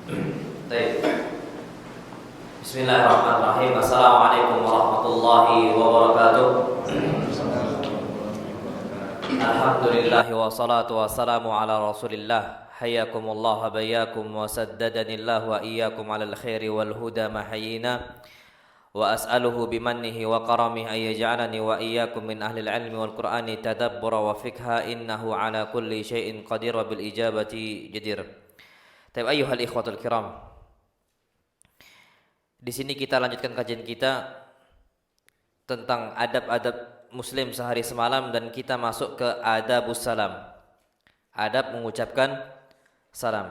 Baik. Bismillahirrahmanirrahim. Assalamualaikum warahmatullahi wabarakatuh. Alhamdulillahi wassalatu wassalamu ala Rasulillah. Hayyakumullah habayyakum wa saddadanillah wa iyyakum alal khairi wal huda mahayina. Wa as'aluhu bimannihi wa karamihi ay yaj'alani wa iyyakum min ahli al-'ilmi wal Qur'ani tadabbura wa fikha innahu ala kulli syai'in qadir wa bil ijabati jadir. Taib ayyuhal ikhwatul kiram. Di sini kita lanjutkan kajian kita tentang adab-adab muslim sehari semalam dan kita masuk ke adabus salam. Adab mengucapkan salam.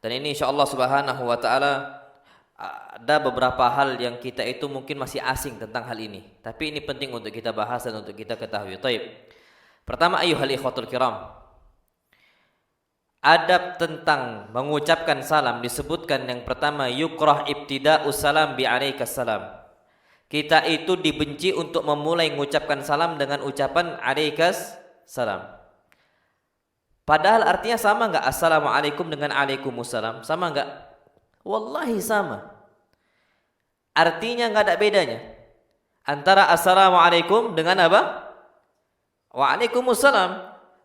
Dan ini insyaallah subhanahu wa ta'ala ada beberapa hal yang kita itu mungkin masih asing tentang hal ini. Tapi ini penting untuk kita bahas dan untuk kita ketahui. Taib. Pertama ayyuhal ikhwatul kiram. Adab tentang mengucapkan salam disebutkan yang pertama yukrah ibtida'us salam bi alaikas salam. Kita itu dibenci untuk memulai mengucapkan salam dengan ucapan alaikas salam. Padahal artinya sama enggak assalamualaikum dengan alaikumussalam? Sama enggak? Wallahi sama. Artinya enggak ada bedanya. Antara assalamualaikum dengan apa? Waalaikumsalam.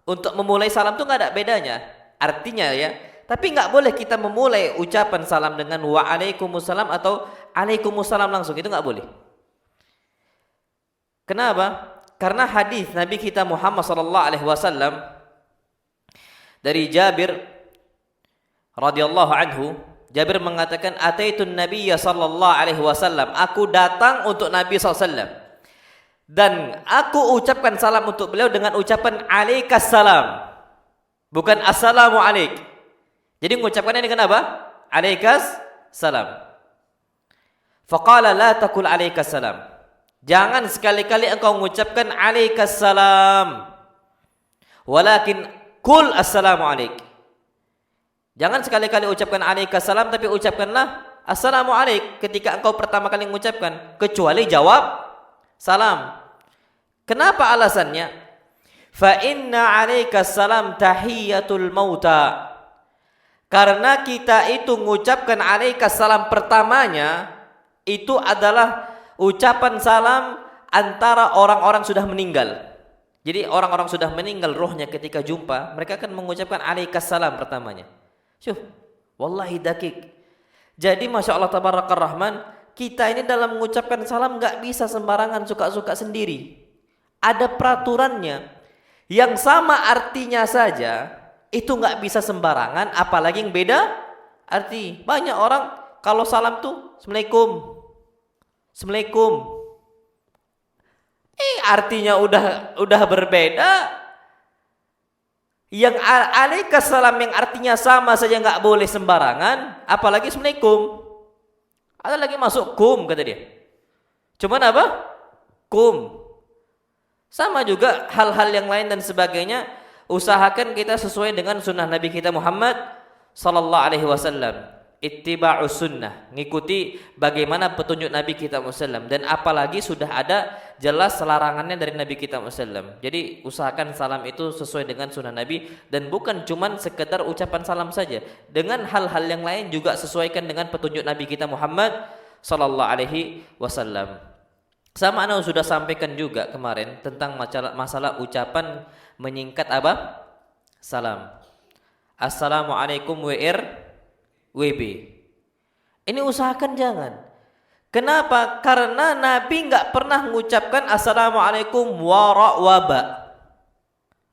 Untuk memulai salam itu enggak ada bedanya. Artinya ya, tapi enggak boleh kita memulai ucapan salam dengan waalaikumsalam atau alaikumussalam langsung, itu enggak boleh. Kenapa? Karena hadis Nabi kita Muhammad sallallahu alaihi wasallam dari Jabir radhiyallahu anhu, Jabir mengatakan ataitun nabiyya sallallahu alaihi wasallam, aku datang untuk Nabi sallallahu alaihi wasallam dan aku ucapkan salam untuk beliau dengan ucapan alaikas salam. Bukan assalamu alaik. Jadi mengucapkannya dengan apa? Alaikas salam. Faqala la taqul alaikas salam. Jangan sekali-kali engkau mengucapkan alaikas salam. Walakin qul assalamu alaik. Jangan sekali-kali ucapkan alaikas salam tapi ucapkanlah assalamu alaik ketika engkau pertama kali mengucapkan, kecuali jawab salam. Kenapa alasannya? Fa inna 'alaikas salam tahiyatul mauta. Karena kita itu mengucapkan 'alaikas salam pertamanya itu adalah ucapan salam antara orang-orang sudah meninggal. Jadi orang-orang sudah meninggal rohnya ketika jumpa, mereka akan mengucapkan 'alaikas salam pertamanya. Syuh, wallahi dakik. Jadi Masya Allah Tabarakar Rahman, kita ini dalam mengucapkan salam enggak bisa sembarangan suka-suka sendiri. Ada peraturannya. Yang sama artinya saja itu nggak bisa sembarangan, apalagi yang beda arti. Banyak orang kalau salam tuh Assalamualaikum, Assalamualaikum. Artinya udah berbeda. Yang alaikas salam yang artinya sama saja nggak boleh sembarangan, apalagi Assalamualaikum. Ada lagi masuk kum kata dia. Cuman apa? Kum. Sama juga hal-hal yang lain dan sebagainya, usahakan kita sesuai dengan sunnah Nabi kita Muhammad sallallahu alaihi wasallam. Ittiba'us sunnah, ngikuti bagaimana petunjuk Nabi kita Muhammad, dan apalagi sudah ada jelas larangannya dari Nabi kita Muhammad. Jadi usahakan salam itu sesuai dengan sunnah Nabi dan bukan cuman sekedar ucapan salam saja. Dengan hal-hal yang lain juga sesuaikan dengan petunjuk Nabi kita Muhammad sallallahu alaihi wasallam. Sama ana sudah sampaikan juga kemarin tentang masalah ucapan menyingkat apa? Salam. Assalamualaikum WB. Ini usahakan jangan. Kenapa? Karena Nabi enggak pernah mengucapkan assalamualaikum waba.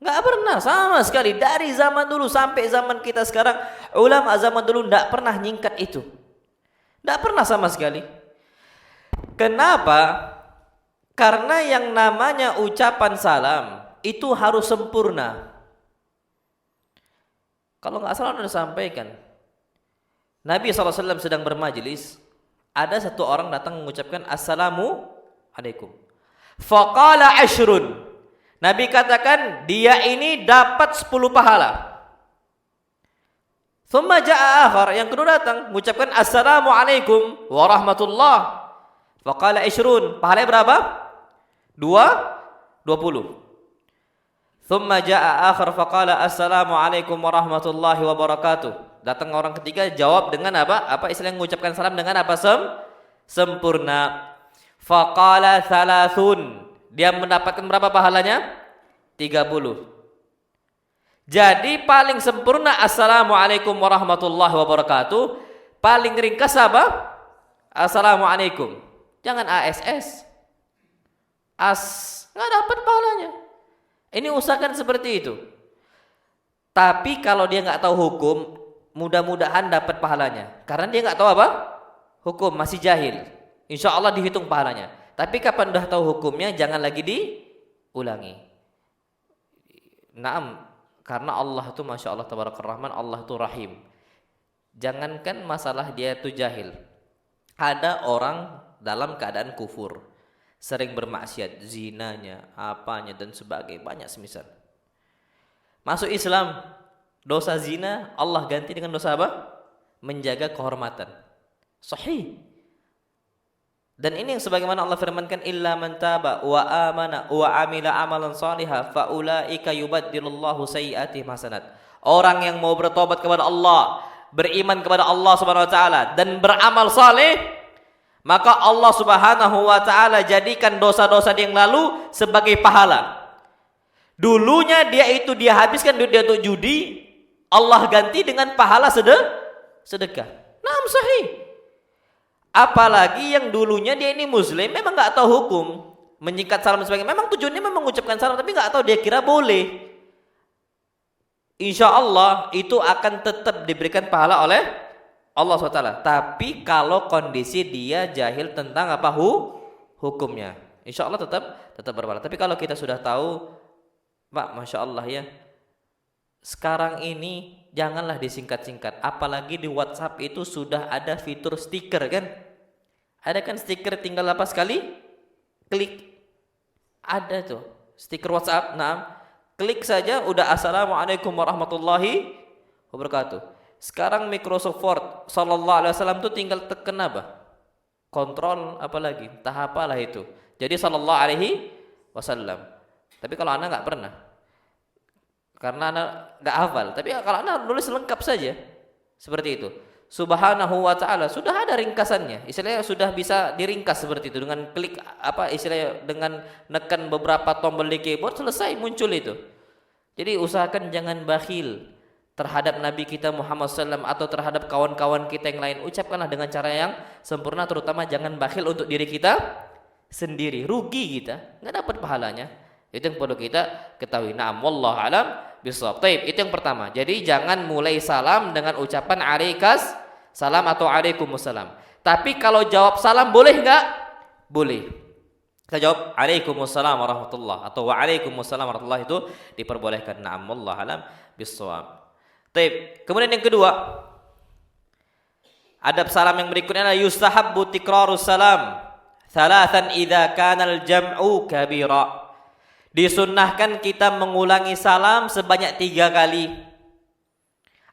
Enggak pernah sama sekali dari zaman dulu sampai zaman kita sekarang. Ulama zaman dulu enggak pernah nyingkat itu. Enggak pernah sama sekali. Kenapa? Karena yang namanya ucapan salam itu harus sempurna. Kalau nggak salah sudah sampaikan, Nabi SAW sedang bermajelis, ada satu orang datang mengucapkan assalamu alaikum. Faqala ashrun. Nabi katakan dia ini dapat 10 pahala. Thumma ja'a akhar, yang kedua datang mengucapkan assalamu alaikum warahmatullah. Faqala ashrun, pahalanya berapa? 20. Thumma jaa akhar faqala assalamu alaikum warahmatullahi wabarakatuh. Datang orang ketiga jawab dengan apa? Apa istilah mengucapkan salam dengan apa? Sempurna. Faqala thalathun. Dia mendapatkan berapa pahalanya? 30. Jadi paling sempurna assalamualaikum warahmatullahi wabarakatuh. Paling ringkas apa? Assalamualaikum. Jangan ASS. Nggak dapat pahalanya. Ini usahakan seperti itu. Tapi kalau dia nggak tahu hukum, mudah-mudahan dapat pahalanya. Karena dia nggak tahu apa? Hukum, masih jahil. Insya Allah dihitung pahalanya. Tapi kapan udah tahu hukumnya, jangan lagi diulangi. Naam, karena Allah tuh Masya Allah Tabarakar Rahman, Allah tuh Rahim. Jangankan masalah dia tuh jahil. Ada orang dalam keadaan kufur, sering bermaksiat, zinanya, apanya dan sebagainya, banyak semisal. Masuk Islam, dosa zina Allah ganti dengan dosa apa? Menjaga kehormatan. Sahih. Dan ini yang sebagaimana Allah firmankan, illa man taba wa amana wa amila amalan salihah fa ulaika yubaddilullahu sayyi'atihim hasanat. Orang yang mau bertobat kepada Allah, beriman kepada Allah Subhanahu wa taala dan beramal saleh, maka Allah Subhanahu wa taala jadikan dosa-dosa dia yang lalu sebagai pahala. Dulunya dia habiskan duit dia untuk judi, Allah ganti dengan pahala sedekah. Naam, sahih. Apalagi yang dulunya dia ini muslim, memang nggak tahu hukum, menyikat salam dan sebagainya. Memang tujuannya memang mengucapkan salam, tapi nggak tahu, dia kira boleh. Insya Allah itu akan tetap diberikan pahala oleh Allah SWT. Tapi kalau kondisi dia jahil tentang apa hukumnya, insya Allah tetap berpahala. Tapi kalau kita sudah tahu, Pak, Masya Allah ya, sekarang ini janganlah disingkat-singkat. Apalagi di WhatsApp itu sudah ada fitur stiker kan? Ada kan stiker, tinggal apa sekali klik. Ada tuh stiker WhatsApp. Nah, klik saja udah assalamualaikum warahmatullahi wabarakatuh. Sekarang Microsoft Word sallallahu alaihi wasallam tuh tinggal tekan apa? Kontrol apa lagi? Entah apalah itu. Jadi sallallahu alaihi wasallam. Tapi kalau Anda nggak pernah, karena Anda nggak hafal. Tapi kalau Anda nulis lengkap saja seperti itu. Subhanahu wa ta'ala sudah ada ringkasannya. Istilahnya sudah bisa diringkas seperti itu dengan klik apa istilahnya, dengan nekan beberapa tombol di keyboard selesai muncul itu. Jadi usahakan jangan bakhil terhadap Nabi kita Muhammad SAW atau terhadap kawan-kawan kita yang lain. Ucapkanlah dengan cara yang sempurna, terutama jangan bakhil untuk diri kita sendiri. Rugi kita, nggak dapat pahalanya. Itu yang perlu kita ketahui. Na'am, wallahu alam bisawab. Taib, itu yang pertama. Jadi jangan mulai salam dengan ucapan alaikas salam atau alaikumussalam. Tapi kalau jawab salam boleh enggak? Boleh. Kita jawab alaikumussalam warahmatullah atau waalaikumsalam warahmatullah, itu diperbolehkan. Na'am, wallahu alam bisawab. Taib. Kemudian yang kedua, adab salam yang berikutnya adalah yustahabbu tikrarus salam thalathan idza kana al-jam'u kabira. Disunnahkan kita mengulangi salam sebanyak 3 kali.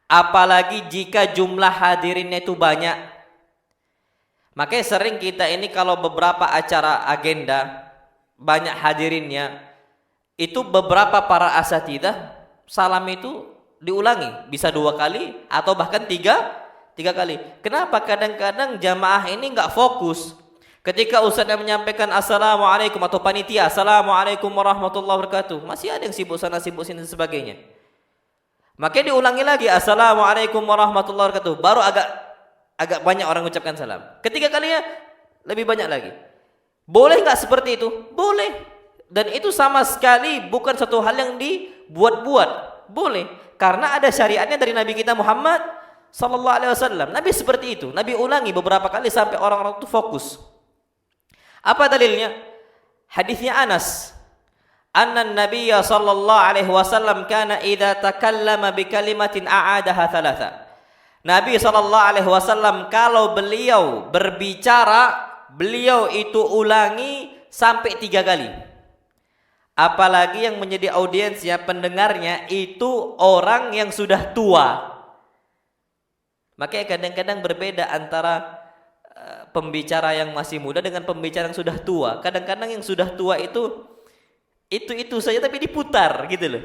Apalagi jika jumlah hadirinnya itu banyak. Makanya sering kita ini kalau beberapa acara agenda banyak hadirinnya, itu beberapa para asatidzah salam itu diulangi, bisa 2 kali atau bahkan 3 kali. Kenapa? Kadang-kadang jamaah ini nggak fokus. Ketika ustaz yang menyampaikan assalamualaikum atau panitia assalamualaikum warahmatullahi wabarakatuh, masih ada yang sibuk sana sibuk sini dan sebagainya. Makanya diulangi lagi assalamualaikum warahmatullahi wabarakatuh, baru agak banyak orang mengucapkan salam. Ketiga kalinya lebih banyak lagi. Boleh nggak seperti itu? Boleh. Dan itu sama sekali bukan satu hal yang dibuat-buat. Boleh. Karena ada syariatnya dari Nabi kita Muhammad sallallahu alaihi wasallam. Nabi seperti itu. Nabi ulangi beberapa kali sampai orang-orang itu fokus. Apa dalilnya? Hadisnya Anas. Anna Nabiyya sallallahu alaihi wasallam kana idza takallama bi kalimatin a'adaha thalatha. Nabi sallallahu alaihi wasallam kalau beliau berbicara, beliau itu ulangi sampai 3 kali. Apalagi yang menjadi audiensnya, pendengarnya itu orang yang sudah tua. Makanya kadang-kadang berbeda antara pembicara yang masih muda dengan pembicara yang sudah tua. Kadang-kadang yang sudah tua itu saja tapi diputar gitu loh.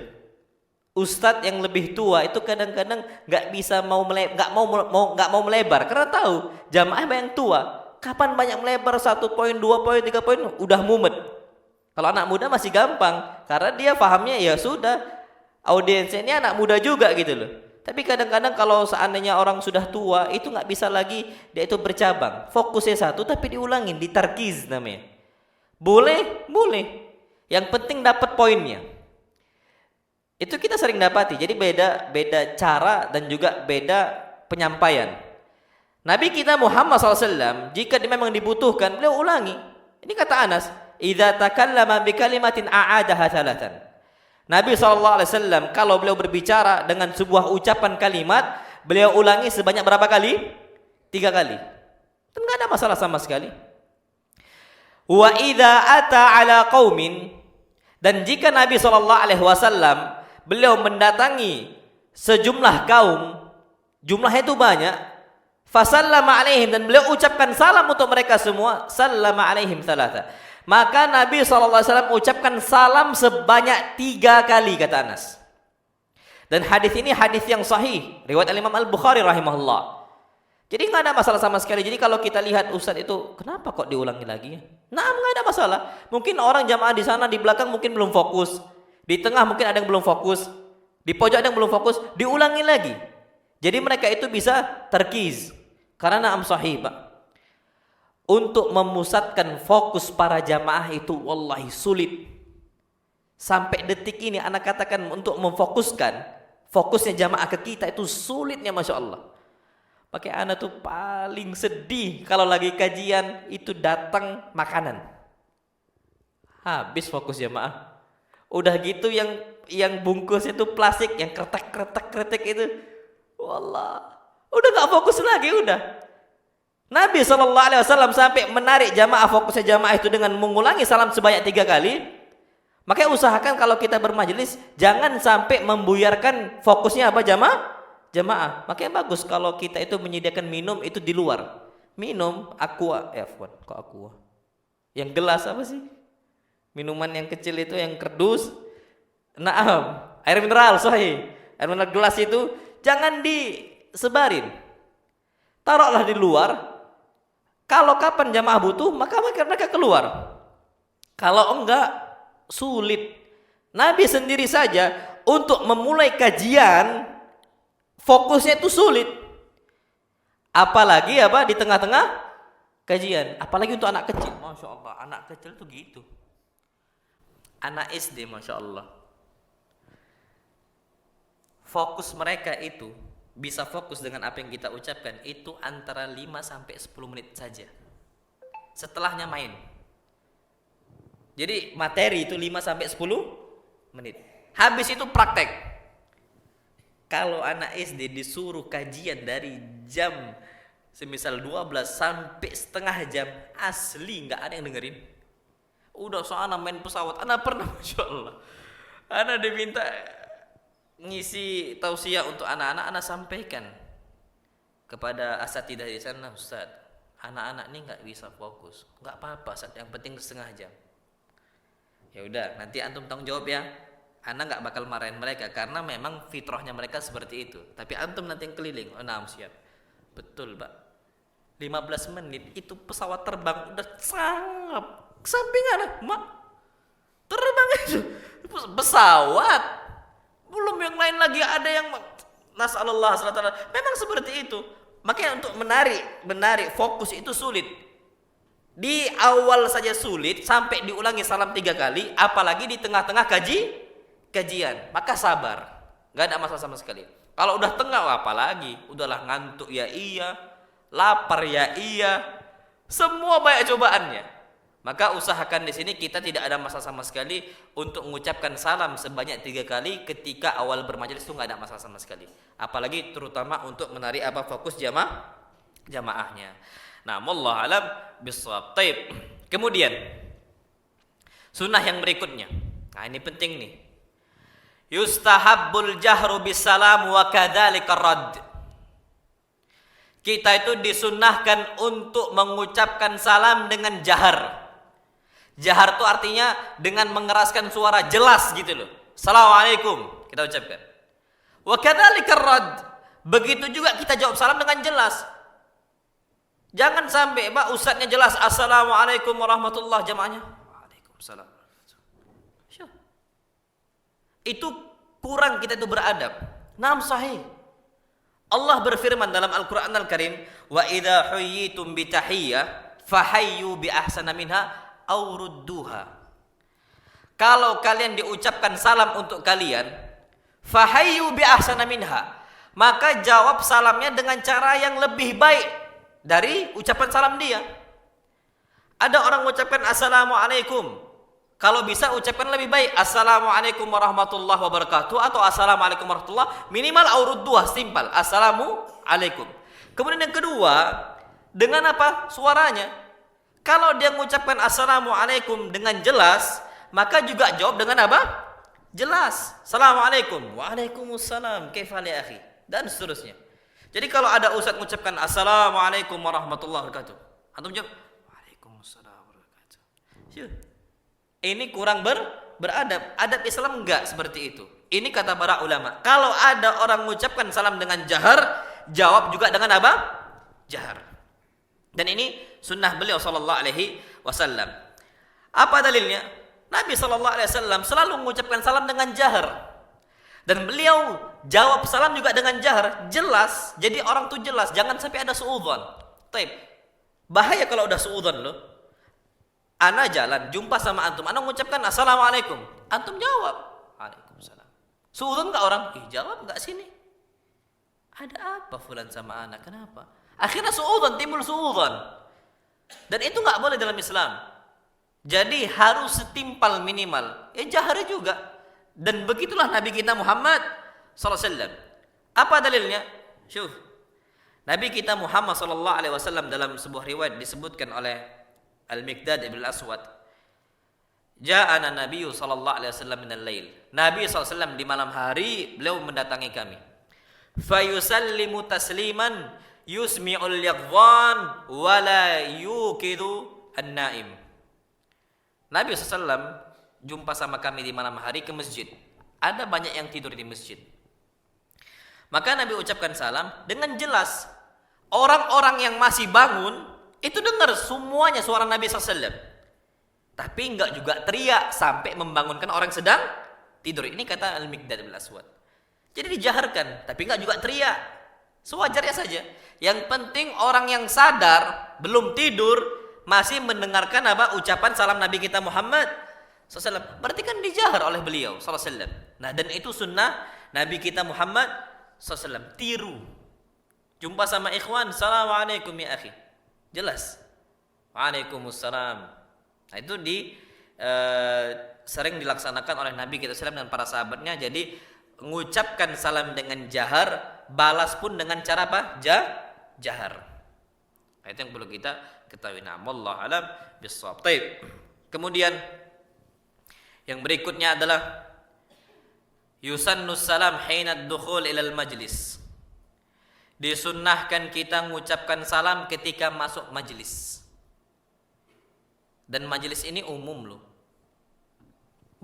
Ustadz yang lebih tua itu kadang-kadang nggak mau melebar karena tahu jamaah yang tua kapan banyak melebar 1 poin 2 poin 3 poin udah mumet. Kalau anak muda masih gampang karena dia pahamnya ya sudah audiensnya ini anak muda juga gitu loh. Tapi kadang-kadang kalau seandainya orang sudah tua itu nggak bisa lagi dia itu bercabang, fokusnya satu tapi diulangin, ditarkiz namanya. Boleh. Yang penting dapat poinnya. Itu kita sering dapati. Jadi beda cara dan juga beda penyampaian. Nabi kita Muhammad SAW jika memang dibutuhkan beliau ulangi. Ini kata Anas, "Idza takallama bi kalimatin a'adaha tsalatan." Nabi SAW kalau beliau berbicara dengan sebuah ucapan kalimat, beliau ulangi sebanyak berapa kali? 3 kali. Itu enggak ada masalah sama sekali. Wa idza ata ala qaumin, dan jika Nabi SAW beliau mendatangi sejumlah kaum, jumlahnya itu banyak, fasallama alaihim, dan beliau ucapkan salam untuk mereka semua, sallama alaihim thalatha. Maka Nabi SAW ucapkan salam sebanyak 3 kali, kata Anas. Dan hadis ini hadis yang sahih, riwayat Imam Al-Bukhari rahimahullah. Jadi nggak ada masalah sama sekali. Jadi kalau kita lihat ustaz itu, kenapa kok diulangi lagi? Nah, nggak ada masalah. Mungkin orang jamaah di sana di belakang mungkin belum fokus. Di tengah mungkin ada yang belum fokus, di pojok ada yang belum fokus, diulangi lagi. Jadi mereka itu bisa terkiz. Karena na'am sahih, Pak. Untuk memusatkan fokus para jamaah itu wallahi sulit. Sampai detik ini anak katakan untuk memfokuskan fokusnya jamaah ke kita itu sulitnya Masya Allah. Pakai anak tuh paling sedih kalau lagi kajian itu datang makanan. Habis fokus jamaah. Udah gitu yang bungkus itu plastik yang kretek itu, wallah, udah nggak fokus lagi udah. Nabi SAW sampai menarik jamaah, fokusnya jamaah itu dengan mengulangi salam sebanyak 3 kali. Makanya usahakan kalau kita bermajelis jangan sampai membuyarkan fokusnya apa jamaah. Makanya bagus kalau kita itu menyediakan minum itu di luar. Minum aqua, kok aqua? Yang gelas apa sih? Minuman yang kecil itu yang kerdus. Naam, air mineral sahih. Air mineral gelas itu jangan disebarin. Taruhlah di luar. Kalau kapan jamaah butuh, maka mereka keluar. Kalau enggak, sulit. Nabi sendiri saja untuk memulai kajian fokusnya itu sulit. Apalagi di tengah-tengah kajian. Apalagi untuk anak kecil. Masya Allah, anak kecil itu gitu. Anak SD Masya Allah, fokus mereka itu bisa fokus dengan apa yang kita ucapkan itu antara 5-10 menit saja. Setelahnya main. Jadi materi itu 5-10 menit. Habis itu praktek. Kalau anak SD disuruh kajian dari jam semisal 12 sampai setengah jam, asli nggak ada yang dengerin. Udah soalnya main pesawat. Anak pernah Masya Allah, anak diminta ngisi tausiah untuk anak-anak, anak sampaikan kepada asatidah di sana, Ustaz, anak-anak ini nggak bisa fokus. Nggak apa-apa, Ustaz, yang penting setengah jam. Ya udah, nanti antum tanggung jawab ya. Anak nggak bakal marahin mereka karena memang fitrahnya mereka seperti itu. Tapi antum nanti yang keliling. Oh, nah, siap. Betul, Pak. 15 menit itu pesawat terbang udah sangat sampingan, mak. Terbang itu pesawat. Belum yang lain lagi, ada yang nasallallahu alaihi wasallam. Memang seperti itu. Makanya untuk menarik fokus itu sulit. Di awal saja sulit sampai diulangi salam 3 kali, apalagi di tengah-tengah kajian. Maka sabar. Enggak ada masalah sama sekali. Kalau udah tengah apalagi, udahlah ngantuk ya iya, lapar ya iya. Semua banyak cobaannya. Maka usahakan di sini kita tidak ada masalah sama sekali untuk mengucapkan salam sebanyak 3 kali ketika awal bermajelis itu nggak ada masalah sama sekali. Apalagi terutama untuk menarik fokus jamaahnya. Nah, wallahu alam bissawab. Taib. Kemudian sunnah yang berikutnya. Nah, ini penting nih. Yustahabbul jahru bisalam wa kadzalika radd. Kita itu disunnahkan untuk mengucapkan salam dengan jahar. Jahar itu artinya dengan mengeraskan suara jelas gitu loh. Assalamualaikum. kita ucapkan. Wa kadzalika rad. Begitu juga kita jawab salam dengan jelas. Jangan sampai Pak ustadznya jelas assalamualaikum warahmatullah, jamaahnya waalaikumsalam. Itu kurang kita itu beradab. Naam sahih. Allah berfirman dalam Al-Qur'an Al-Karim, wa idza huyyitum bi tahiyyah fahayyu bi ahsana minha aw rudduha. Kalau kalian diucapkan salam untuk kalian, fahayyu bi ahsana minha, maka jawab salamnya dengan cara yang lebih baik dari ucapan salam dia. Ada orang mengucapkan assalamualaikum, kalau bisa ucapkan lebih baik assalamualaikum warahmatullahi wabarakatuh atau assalamualaikum warahmatullah, minimal aurudduha, simpel assalamualaikum. Kemudian yang kedua, dengan apa? Suaranya. Kalau dia mengucapkan assalamualaikum dengan jelas, maka juga jawab dengan apa? Jelas. Assalamualaikum. Waalaikumsalam. Kaifal ya akhi? Dan seterusnya. Jadi kalau ada ustaz mengucapkan assalamualaikum warahmatullahi wabarakatuh, antum jawab waalaikumsalam warahmatullahi wabarakatuh. Ini kurang beradab. Adab Islam enggak seperti itu. Ini kata para ulama. Kalau ada orang mengucapkan salam dengan jahar, jawab juga dengan apa? Jahar. Dan ini sunnah beliau sallallahu alaihi wasallam. Apa dalilnya? Nabi sallallahu alaihi wasallam selalu mengucapkan salam dengan jahar. Dan beliau jawab salam juga dengan jahar, jelas. Jadi orang tuh jelas, jangan sampai ada suudzon. Taib. Bahaya kalau udah suudzon loh. Ana jalan, jumpa sama antum, ana mengucapkan assalamualaikum, antum jawab waalaikumsalam. Suudzon enggak orang? Jawab enggak sini. Ada apa fulan sama ana? Kenapa? Akhirnya suudzon, timbul suudzon. Dan itu enggak boleh dalam Islam. Jadi harus setimpal minimal. Jahari juga. Dan begitulah Nabi kita Muhammad sallallahu alaihi wasallam. Apa dalilnya? Syuf. Nabi kita Muhammad sallallahu alaihi wasallam dalam sebuah riwayat disebutkan oleh Al-Miqdad ibn al-Aswad. Ja'ana Nabi sallallahu alaihi wasallam min al-lail. Nabi sallallahu alaihi wasallam di malam hari beliau mendatangi kami. Fayusallimu tasliman yusmi'ul yaqwan wa la yuqidu an-naim. Nabi SAW jumpa sama kami di malam hari ke masjid. Ada banyak yang tidur di masjid. Maka Nabi ucapkan salam dengan jelas. Orang-orang yang masih bangun itu dengar semuanya suara Nabi SAW. Tapi enggak juga teriak sampai membangunkan orang sedang tidur. Ini kata Al-Miqdad bin Aswad. Jadi dijaharkan, tapi enggak juga teriak. Sewajarnya saja. Yang penting orang yang sadar, belum tidur, masih mendengarkan apa ucapan salam Nabi kita Muhammad SAW. Berarti kan dijahar oleh beliau SAW. Nah, dan itu sunnah Nabi kita Muhammad SAW. Tiru. Jumpa sama ikhwan, assalamualaikum ya akhi. Jelas. Waalaikumsalam. Nah, itu sering dilaksanakan oleh Nabi kita SAW dan para sahabatnya. Jadi mengucapkan salam dengan jahar, balas pun dengan cara apa? Jahar. Nah, itu yang perlu kita ketahui. Wallahu alam bissawab. Baik. Kemudian yang berikutnya adalah yusannus salam hina dukhul ilal majlis. Disunnahkan kita mengucapkan salam ketika masuk majlis. Dan majlis ini umum loh.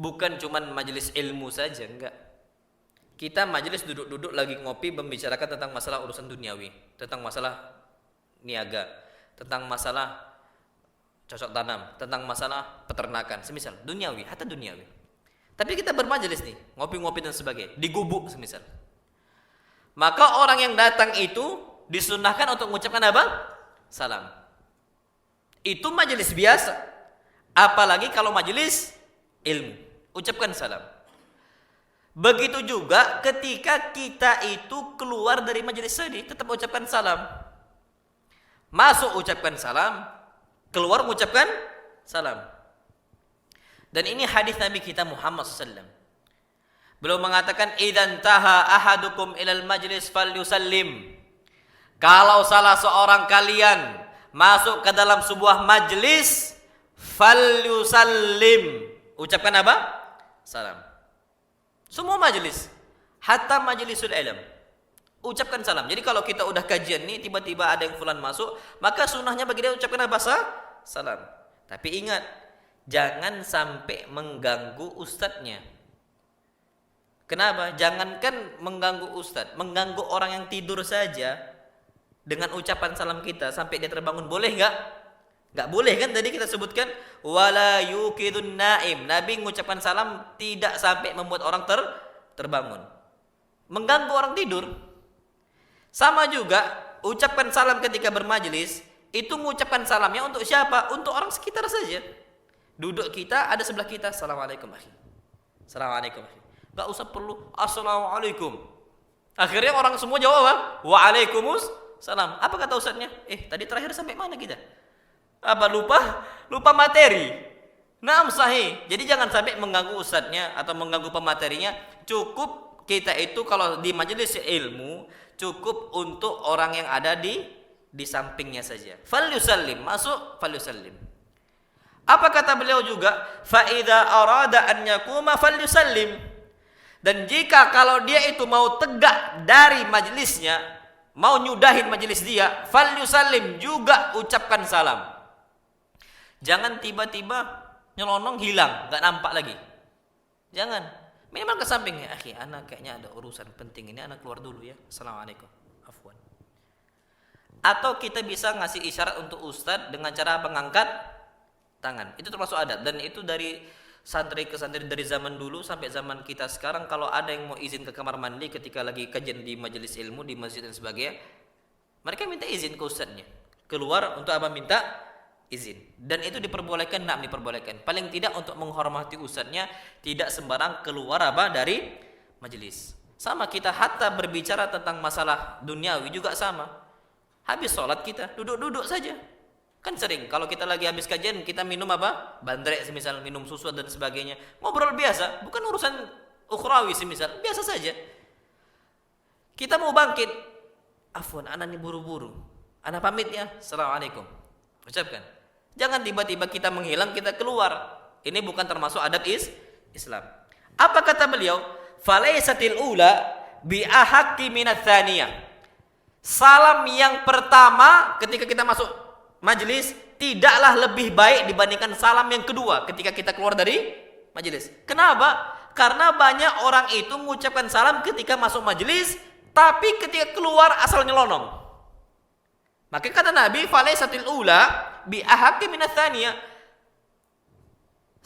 Bukan cuman majlis ilmu saja, enggak. Kita majlis duduk-duduk lagi ngopi membicarakan tentang masalah urusan duniawi, tentang masalah niaga, tentang masalah cocok tanam, tentang masalah peternakan, semisal duniawi, hatta duniawi. Tapi kita bermajelis nih, ngopi-ngopi dan sebagainya, di gubuk semisal. Maka orang yang datang itu disunnahkan untuk mengucapkan apa? Salam. Itu majelis biasa. Apalagi kalau majelis ilmu, ucapkan salam. Begitu juga ketika kita itu keluar dari majelis tadi, tetap ucapkan salam. Masuk ucapkan salam, keluar mengucapkan salam. Dan ini hadis Nabi kita Muhammad SAW. Beliau mengatakan idzan taha ahadukum ilal majlis falyusallim. Kalau salah seorang kalian masuk ke dalam sebuah majlis, falyusallim. Ucapkan apa? Salam. Semua majlis, hatta majlisul ilm. Ucapkan salam. Jadi kalau kita udah kajian nih, tiba-tiba ada yang fulan masuk, maka sunnahnya bagi dia ucapkan apa? Salam. Tapi ingat, jangan sampai mengganggu ustadznya. Kenapa? Jangankan mengganggu ustadz, mengganggu orang yang tidur saja dengan ucapan salam kita sampai dia terbangun, boleh nggak? Nggak boleh kan? Tadi kita sebutkan wala yukidun naim. Nabi mengucapkan salam tidak sampai membuat orang terbangun. Mengganggu orang tidur. Sama juga ucapkan salam ketika bermajelis, itu mengucapkan salamnya untuk siapa? Untuk orang sekitar saja. Duduk kita ada sebelah kita, assalamualaikum akhi. Assalamualaikum akhi. Enggak usah perlu assalamualaikum. Akhirnya orang semua jawab apa? Waalaikumsalam. Apa kata ustadznya? Tadi terakhir sampai mana kita? Apa lupa materi. Naam sahih. Jadi jangan sampai mengganggu ustadznya atau mengganggu pematerinya. Cukup kita itu kalau di majelis ilmu cukup untuk orang yang ada di sampingnya saja. Falyusallim, masuk falyusallim. Apa kata beliau juga? Fa idza arada an yakuma falyusallim. Dan jika kalau dia itu mau tegak dari majelisnya, mau nyudahin majelis dia, falyusallim, juga ucapkan salam. Jangan tiba-tiba nyelonong hilang, enggak nampak lagi. Jangan. Minimal ke samping, ya akhi, anak kayaknya ada urusan penting ini, anak keluar dulu ya. Assalamualaikum. Afwan. Atau kita bisa ngasih isyarat untuk ustadz dengan cara mengangkat tangan. Itu termasuk adat dan itu dari santri ke santri dari zaman dulu sampai zaman kita sekarang. Kalau ada yang mau izin ke kamar mandi ketika lagi kajian di majelis ilmu, di masjid dan sebagainya, mereka minta izin ke ustadznya. Keluar untuk apa? Minta izin. Dan itu diperbolehkan, enggak diperbolehkan. Paling tidak untuk menghormati ustadznya, tidak sembarang keluar apa dari majelis. Sama kita hatta berbicara tentang masalah duniawi juga sama. Habis sholat kita duduk-duduk saja. Kan sering kalau kita lagi habis kajian kita minum apa? Bandrek semisal, minum susu dan sebagainya. Ngobrol biasa, bukan urusan ukhrawi semisal, biasa saja. Kita mau bangkit. Afwan, anak ini buru-buru. Anak pamit ya. Assalamualaikum. Ucapkan. Jangan tiba-tiba kita menghilang, kita keluar. Ini bukan termasuk adab Islam. Apa kata beliau? Falaisatil ula bi ahaqqi minats tsaniyah. Salam yang pertama ketika kita masuk majelis tidaklah lebih baik dibandingkan salam yang kedua ketika kita keluar dari majelis. Kenapa? Karena banyak orang itu mengucapkan salam ketika masuk majelis, tapi ketika keluar asal nyelonong. Maka kata Nabi, falaisatil ula bi ahaqqi minats tsaniyah.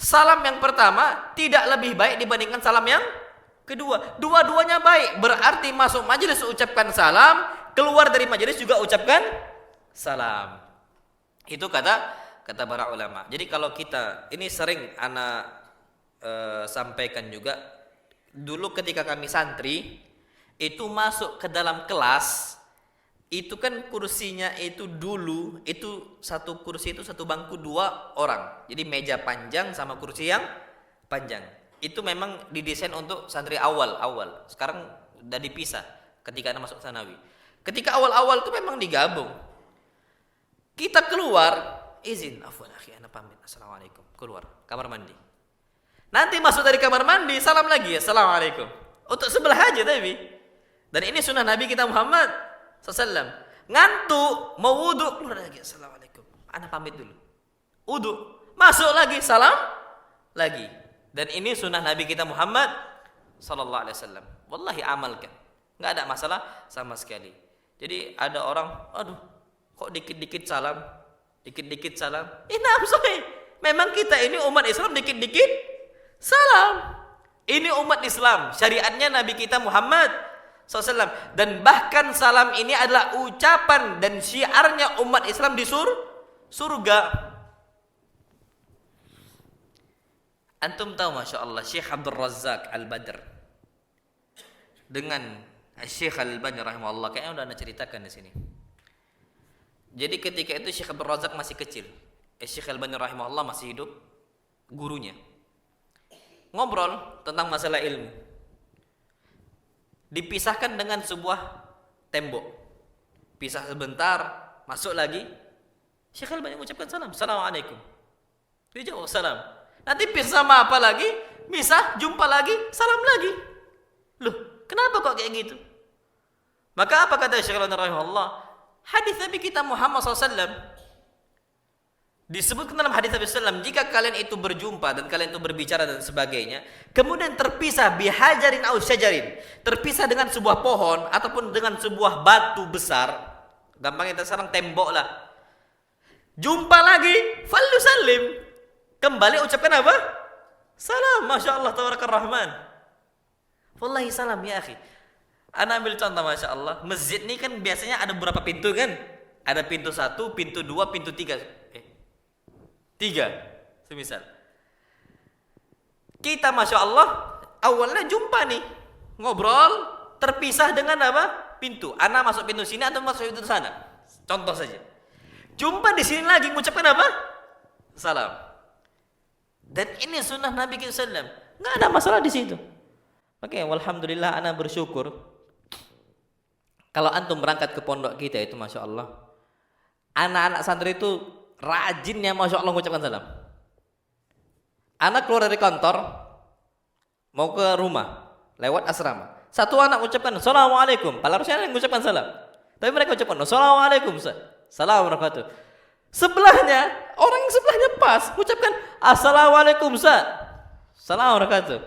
Salam yang pertama tidak lebih baik dibandingkan salam yang kedua. Dua-duanya baik. Berarti masuk majelis ucapkan salam, keluar dari majelis juga ucapkan salam. Itu kata para ulama. Jadi kalau kita, ini sering anak sampaikan juga, dulu ketika kami santri itu masuk ke dalam kelas, itu kan kursinya itu dulu itu satu kursi itu satu bangku 2 orang. Jadi meja panjang sama kursi yang panjang. Itu memang didesain untuk santri awal. Sekarang udah dipisah ketika anak masuk sanawi. Ketika awal-awal itu memang digabung. Kita keluar, izin, afwan akhi, ana pamit, assalamualaikum, keluar kamar mandi. Nanti masuk dari kamar mandi, salam lagi, assalamualaikum. Untuk sebelah aja tapi. Dan ini sunnah Nabi kita Muhammad SAW. Ngantuk, mau wudu, keluar lagi, assalamualaikum. Ana pamit dulu. Wudu, masuk lagi, salam lagi. Dan ini sunnah Nabi kita Muhammad SAW. Wallahi amalkan, nggak ada masalah sama sekali. Jadi ada orang, aduh, kok dikit-dikit salam. Nah, memang kita ini umat Islam dikit-dikit salam. Ini umat Islam, syariatnya Nabi kita Muhammad SAW. Dan bahkan salam ini adalah ucapan dan syiarnya umat Islam di surga. Antum tahu Masya Allah Syekh Abdul Razak Al-Badr dengan Syekh Al-Albani rahimahullah, kayaknya udah anda ceritakan di sini. Jadi ketika itu Syekh Abdul Razak masih kecil, Syekh Al-Albani rahimahullah masih hidup, gurunya ngobrol tentang masalah ilmu, dipisahkan dengan sebuah tembok, pisah sebentar, masuk lagi, Syekh Al-Albani mengucapkan salam, assalamualaikum, dia jawab salam, nanti pisah sama apa lagi, misah, jumpa lagi, salam lagi. Loh, kenapa kok kayak gitu? Maka apa kata Syekh Al-Albani rahimahullah? Hadis Nabi kita Muhammad SAW, Disebutkan dalam hadis Nabi sallam, jika kalian itu berjumpa dan kalian itu berbicara dan sebagainya, kemudian terpisah bihajarin au syajarin, terpisah dengan sebuah pohon ataupun dengan sebuah batu besar, gampangnya kita sekarang tembok lah. Jumpa lagi, fallu salim. Kembali ucapkan apa? Salam, Masya Allah, Tabarakallah Rahman. Wallahi salam ya akhi. Ana ambil contoh, Masya Allah. Masjid ini kan biasanya ada beberapa pintu kan? Ada pintu 1, pintu 2, pintu 3. 3, semisal. Kita Masya Allah, awalnya jumpa nih. Ngobrol, terpisah dengan apa? Pintu. Ana masuk pintu sini atau masuk pintu sana. Contoh saja. Jumpa di sini lagi, mengucapkan apa? Salam. Dan ini sunnah Nabi SAW. Nggak ada masalah di situ. Oke, alhamdulillah ana bersyukur. Kalau antum berangkat ke pondok kita itu Masya Allah, anak-anak santri itu rajinnya Masya Allah mengucapkan salam. Anak keluar dari kantor mau ke rumah lewat asrama, satu anak ucapkan Assalamualaikum, padahal harusnya yang mengucapkan salam, tapi mereka ucapkan Assalamualaikum, Assalamualaikum. Sebelahnya, orang yang sebelahnya pas ucapkan Assalamualaikum, Assalamualaikum.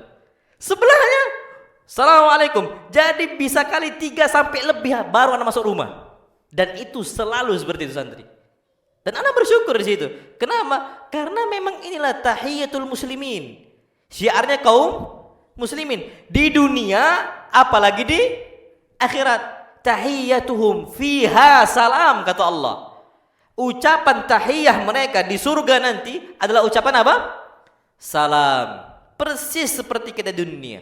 Sebelahnya Assalamualaikum. Jadi bisa kali 3 sampai lebih baru anak masuk rumah. Dan itu selalu seperti itu santri. Dan anak bersyukur di situ. Kenapa? Karena memang inilah tahiyatul muslimin. Syiarnya kaum muslimin di dunia apalagi di akhirat. Tahiyatuhum fiha salam, kata Allah. Ucapan tahiyah mereka di surga nanti adalah ucapan apa? Salam. Persis seperti kita di dunia.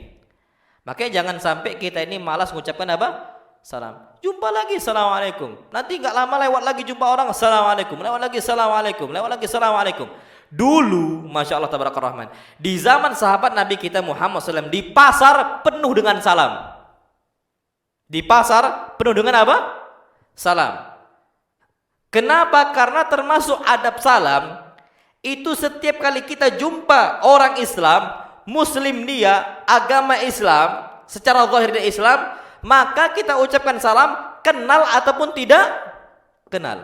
Makanya jangan sampai kita ini malas mengucapkan apa? Salam. Jumpa lagi Assalamualaikum. Nanti enggak lama lewat lagi jumpa orang Assalamualaikum. Lewat lagi Assalamualaikum. Lewat lagi Assalamualaikum. Dulu Masya Allah Tabarakallah Rahman, di zaman sahabat Nabi kita Muhammad SAW, di pasar penuh dengan salam. Di pasar penuh dengan apa? Salam. Kenapa? Karena termasuk adab salam itu setiap kali kita jumpa orang Islam, Muslim dia, agama Islam, secara zahir dia Islam, maka kita ucapkan salam, kenal ataupun tidak kenal.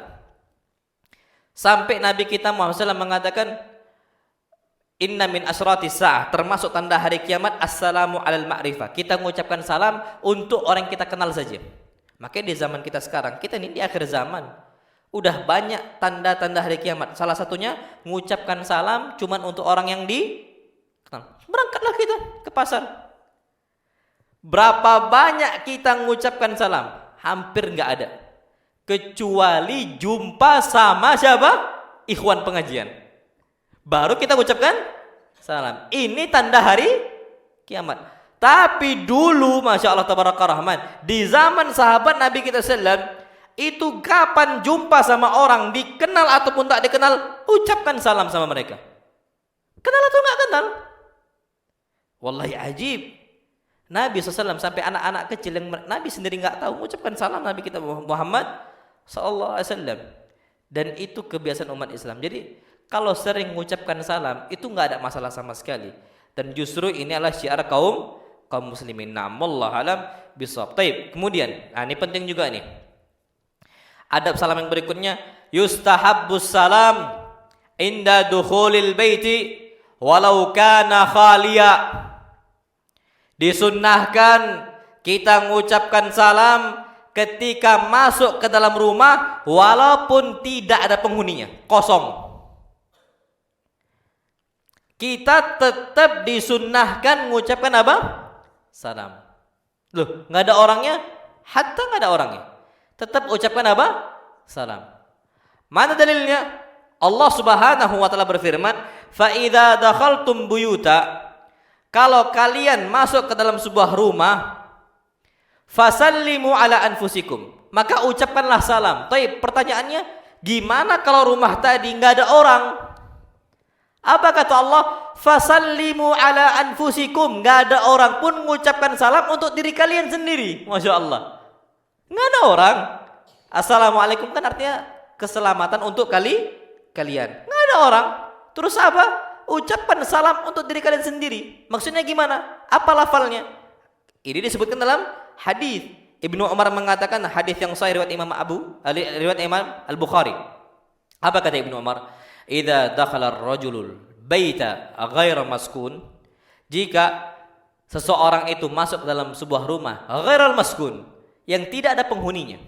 Sampai Nabi kita Muhammad SAW mengatakan, Inna min asratis sa'ah, termasuk tanda hari kiamat, assalamu alal ma'rifah. Kita mengucapkan salam untuk orang yang kita kenal saja. Makanya di zaman kita sekarang, kita ini di akhir zaman, udah banyak tanda-tanda hari kiamat. Salah satunya mengucapkan salam cuman untuk orang yang dikenal. Berangkatlah kita ke pasar. Berapa banyak kita mengucapkan salam? Hampir nggak ada. Kecuali jumpa sama siapa? Ikhwan pengajian. Baru kita ucapkan salam. Ini tanda hari kiamat. Tapi dulu Masya Allah Tabarakallah Rahman, di zaman sahabat Nabi kita sallam, itu kapan jumpa sama orang dikenal ataupun tak dikenal, ucapkan salam sama mereka. Kenal atau nggak kenal? Wallahi ajib. Nabi SAW sampai anak-anak kecil yang Nabi sendiri nggak tahu mengucapkan salam Nabi kita Muhammad SAW. Dan itu kebiasaan umat Islam. Jadi kalau sering mengucapkan salam itu nggak ada masalah sama sekali. Dan justru ini adalah syiar kaum muslimin. Wallahu alam bishawab. Taib. Kemudian, ini penting juga nih. Adab salam yang berikutnya, yustahabbus salam inda dukhulil baiti walau kana khaliya. Disunnahkan kita mengucapkan salam ketika masuk ke dalam rumah walaupun tidak ada penghuninya, kosong. Kita tetap disunnahkan mengucapkan apa? Salam. Loh, nggak ada orangnya? Hatta nggak ada orangnya, tetap ucapkan apa? Salam. Mana dalilnya? Allah Subhanahu wa taala berfirman, "Fa idza dakhaltum buyuta", kalau kalian masuk ke dalam sebuah rumah, fasallimu ala anfusikum, maka ucapkanlah salam. Tapi pertanyaannya, gimana kalau rumah tadi nggak ada orang? Apa kata Allah? Fasallimu ala anfusikum, nggak ada orang pun mengucapkan salam untuk diri kalian sendiri. Masya Allah, nggak ada orang. Assalamualaikum kan artinya keselamatan untuk kalian. Nggak ada orang. Terus apa? Ucapkan salam untuk diri kalian sendiri. Maksudnya gimana? Apa lafalnya? Ini disebutkan dalam hadis. Ibnu Umar mengatakan, hadis yang sahih riwayat Imam Al-Bukhari. Apa kata Ibnu Umar? Idza dakhala ar-rajulul baita ghaira maskun, jika seseorang itu masuk dalam sebuah rumah ghairal maskun, yang tidak ada penghuninya,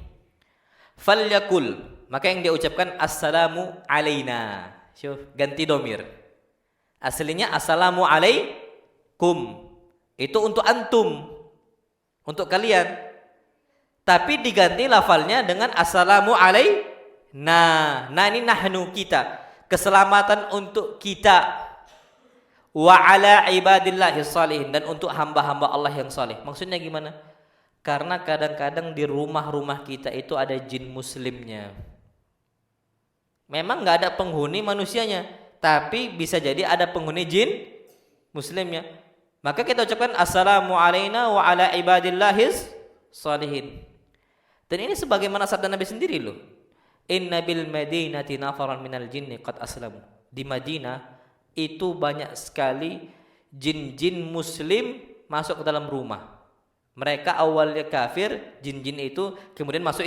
falyakul, maka yang dia ucapkan assalamu alaina. Syuf, ganti domir. Aslinya assalamu alaikum. Itu untuk antum, untuk kalian. Tapi diganti lafalnya dengan assalamu alaina. Nah ini nahnu, kita. Keselamatan untuk kita. Wa ala ibadillahi salihin, dan untuk hamba-hamba Allah yang saleh. Maksudnya gimana? Karena kadang-kadang di rumah-rumah kita itu ada jin muslimnya. Memang nggak ada penghuni manusianya, tapi bisa jadi ada penghuni jin muslimnya. Maka kita ucapkan assalamu alaina wa ala ibadillahi salihin. Dan ini sebagaimana sabda Nabi sendiri loh. Inna bil madinati nafaran minal jinni qad aslamu. Di Madinah itu banyak sekali jin-jin muslim masuk ke dalam rumah. Mereka awalnya kafir, jin-jin itu kemudian masuk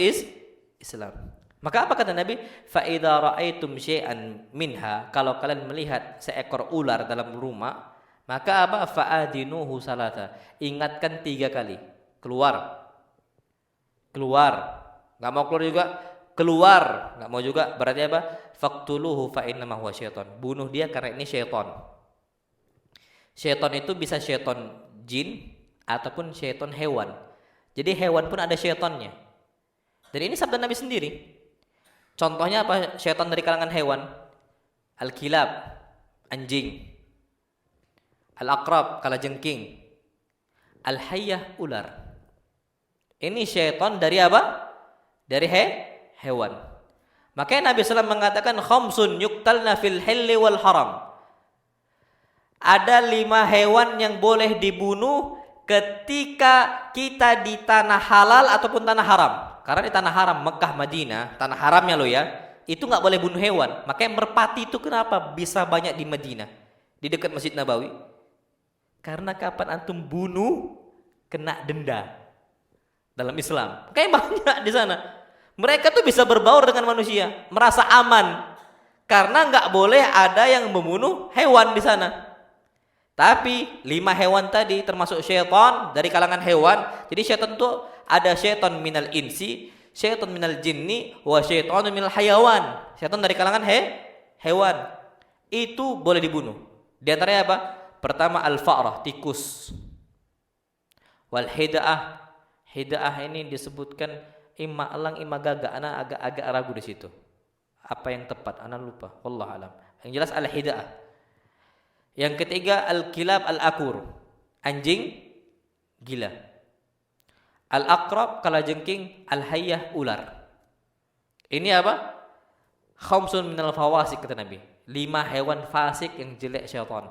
Islam. Maka apa kata Nabi? Fa idza ra'aitum syai'an minha, kalau kalian melihat seekor ular dalam rumah, maka apa? Fa'adinuhu salata. Ingatkan 3 kali. Keluar. Enggak mau keluar juga. Keluar, enggak mau juga. Berarti apa? Faqtuluhu fa innama huwa syaitan. Bunuh dia karena ini syaitan. Syaitan itu bisa syaitan jin ataupun syaitan hewan. Jadi hewan pun ada syaitannya. Dan ini sabda Nabi sendiri. Contohnya apa syaitan dari kalangan hewan? Al-kilab, anjing. Al-aqrab, kalajengking. Al-hayyah, ular. Ini syaitan dari apa? Dari hewan. Makanya Nabi SAW mengatakan khamsun yuktalna fil hilli wal haram. Ada 5 hewan yang boleh dibunuh ketika kita di tanah halal ataupun tanah haram. Karena di tanah haram Mekah, Madinah, tanah haramnya lo ya, itu nggak boleh bunuh hewan. Makanya merpati itu kenapa bisa banyak di Madinah, di dekat Masjid Nabawi? Karena kapan antum bunuh kena denda dalam Islam. Kayak banyak di sana. Mereka tuh bisa berbaur dengan manusia, merasa aman karena nggak boleh ada yang membunuh hewan di sana. Tapi 5 hewan tadi termasuk syaitan dari kalangan hewan. Jadi syaitan itu ada syaitan minal insi, syaitan minal jinni, wa syaitan minal hayawan. Syaitan dari kalangan hewan. Itu boleh dibunuh. Di antaranya apa? Pertama al-fa'rah, tikus. Wal hida'ah. Hida'ah ini disebutkan imma elang imma gagak. Ana agak ragu di situ. Apa yang tepat? Ana lupa. Wallahu alam. Yang jelas al-hida'ah. Yang ketiga al-kilab al-akur, anjing gila. Al-aqrab, kalajengking. Al-hayyah, ular. Ini apa? Khamsun minal fawasik, kata Nabi. 5 hewan fasik yang jelek syaitan.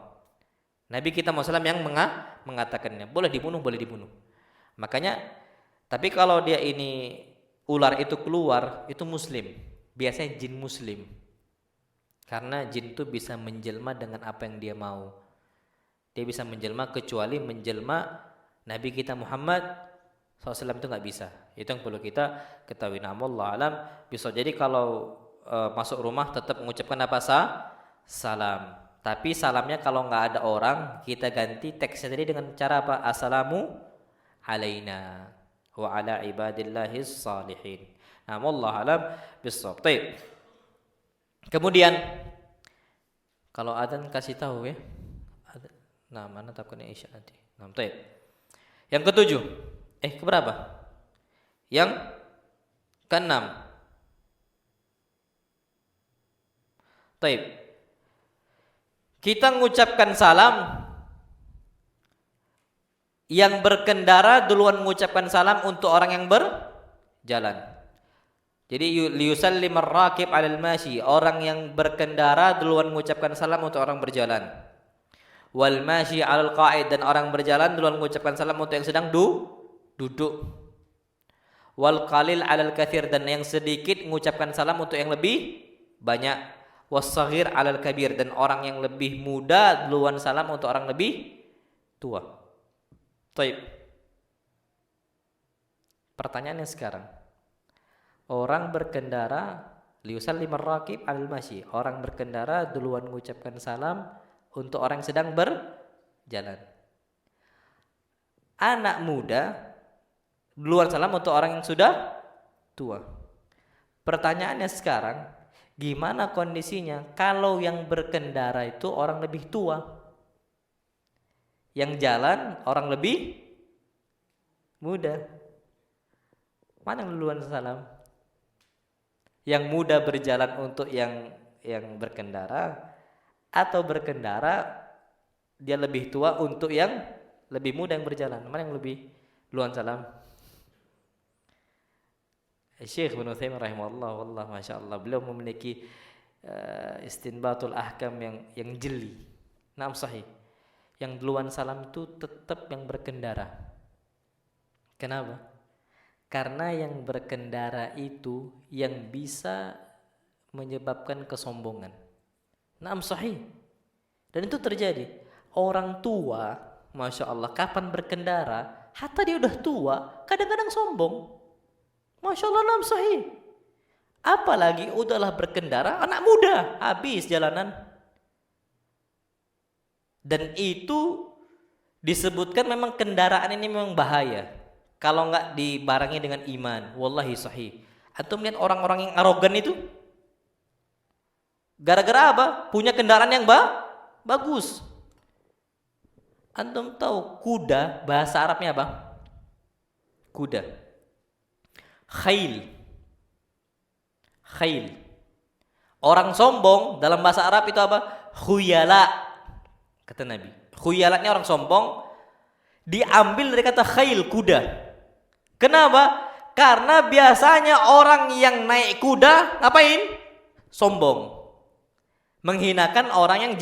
Nabi kita Muhammad yang mengatakannya. Boleh dibunuh. Makanya, tapi kalau dia ini ular itu keluar, itu muslim. Biasanya jin muslim. Karena jin itu bisa menjelma dengan apa yang dia mau. Dia bisa menjelma kecuali menjelma Nabi kita Muhammad SAW itu nggak bisa. Itu yang perlu kita ketahui. Wallahu alam. Bisa jadi kalau masuk rumah tetap mengucapkan apa? Salam. Tapi salamnya kalau nggak ada orang, kita ganti teksnya tadi dengan cara apa? Assalamu alaina wa ala ibadillahis salihin. Wallahu alam bissawab. Kemudian kalau adzan kasih tahu ya. Nah, mana takutnya isya nanti. Yang ketujuh. Keberapa? Yang keenam. Kita mengucapkan salam. Yang berkendara duluan mengucapkan salam untuk orang yang berjalan. Jadi liyusallim ar-rakib 'alal mashi, orang yang berkendara duluan mengucapkan salam untuk orang berjalan. Wal mashi 'alal qa'id, dan orang berjalan duluan mengucapkan salam untuk yang sedang duduk. Wal qalil 'alal katsir, dan yang sedikit mengucapkan salam untuk yang lebih banyak. Was saghir 'alal kabir, dan orang yang lebih muda duluan salam untuk orang lebih tua. Pertanyaannya sekarang, orang berkendara Liyusallim ar-raqib 'alal masyi. Orang berkendara duluan mengucapkan salam untuk orang yang sedang berjalan. Anak muda duluan salam untuk orang yang sudah tua. Pertanyaannya sekarang, gimana kondisinya kalau yang berkendara itu orang lebih tua? Yang jalan orang lebih muda. Mana yang duluan salam? Yang muda berjalan untuk yang berkendara, atau berkendara dia lebih tua untuk yang lebih muda yang berjalan? Mana yang lebih duluan salam? Syekh Ibnu Utsaimin rahimahullah, wallah masyaallah, beliau memiliki istinbatul ahkam yang jeli. Naam sahih. Yang duluan salam itu tetap yang berkendara. Kenapa? Karena yang berkendara itu yang bisa menyebabkan kesombongan. Naam sahih. Dan itu terjadi. Orang tua, Masya Allah, kapan berkendara, hatta dia udah tua, kadang-kadang sombong. Masya Allah, naam sahih. Apalagi udahlah berkendara, anak muda, habis jalanan. Dan itu disebutkan memang kendaraan ini memang bahaya. Kalau enggak dibarengi dengan iman, wallahi sahih. Antum lihat orang-orang yang arogan itu, gara-gara apa? Punya kendaraan yang bagus. Antum tahu kuda bahasa Arabnya apa? Kuda. Khail. Khail. Orang sombong dalam bahasa Arab itu apa? Khuyala. Kata Nabi. Khuyalanya orang sombong diambil dari kata khail, kuda. Kenapa? Karena biasanya orang yang naik kuda ngapain? Sombong. Menghinakan orang yang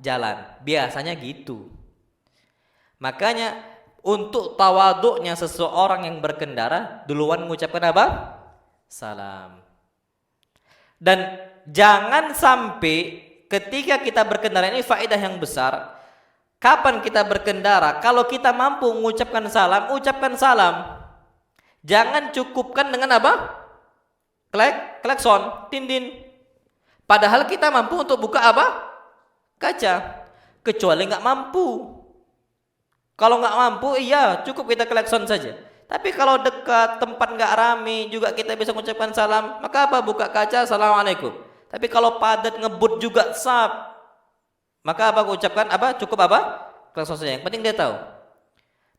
jalan. Biasanya gitu. Makanya untuk tawaduknya seseorang yang berkendara, duluan mengucapkan apa? Salam. Dan jangan sampai ketika kita berkendara, ini faedah yang besar. Kapan kita berkendara? Kalau kita mampu mengucapkan salam, ucapkan salam. Jangan cukupkan dengan apa? Klakson, tindin. Padahal kita mampu untuk buka apa? Kaca. Kecuali nggak mampu. Kalau nggak mampu, iya cukup kita klakson saja. Tapi kalau dekat, tempat nggak rame, juga kita bisa mengucapkan salam. Maka apa? Buka kaca, assalamualaikum. Tapi kalau padat ngebut juga sab, maka apa? Ucapkan apa? Cukup apa? Klakson saja. Yang penting dia tahu.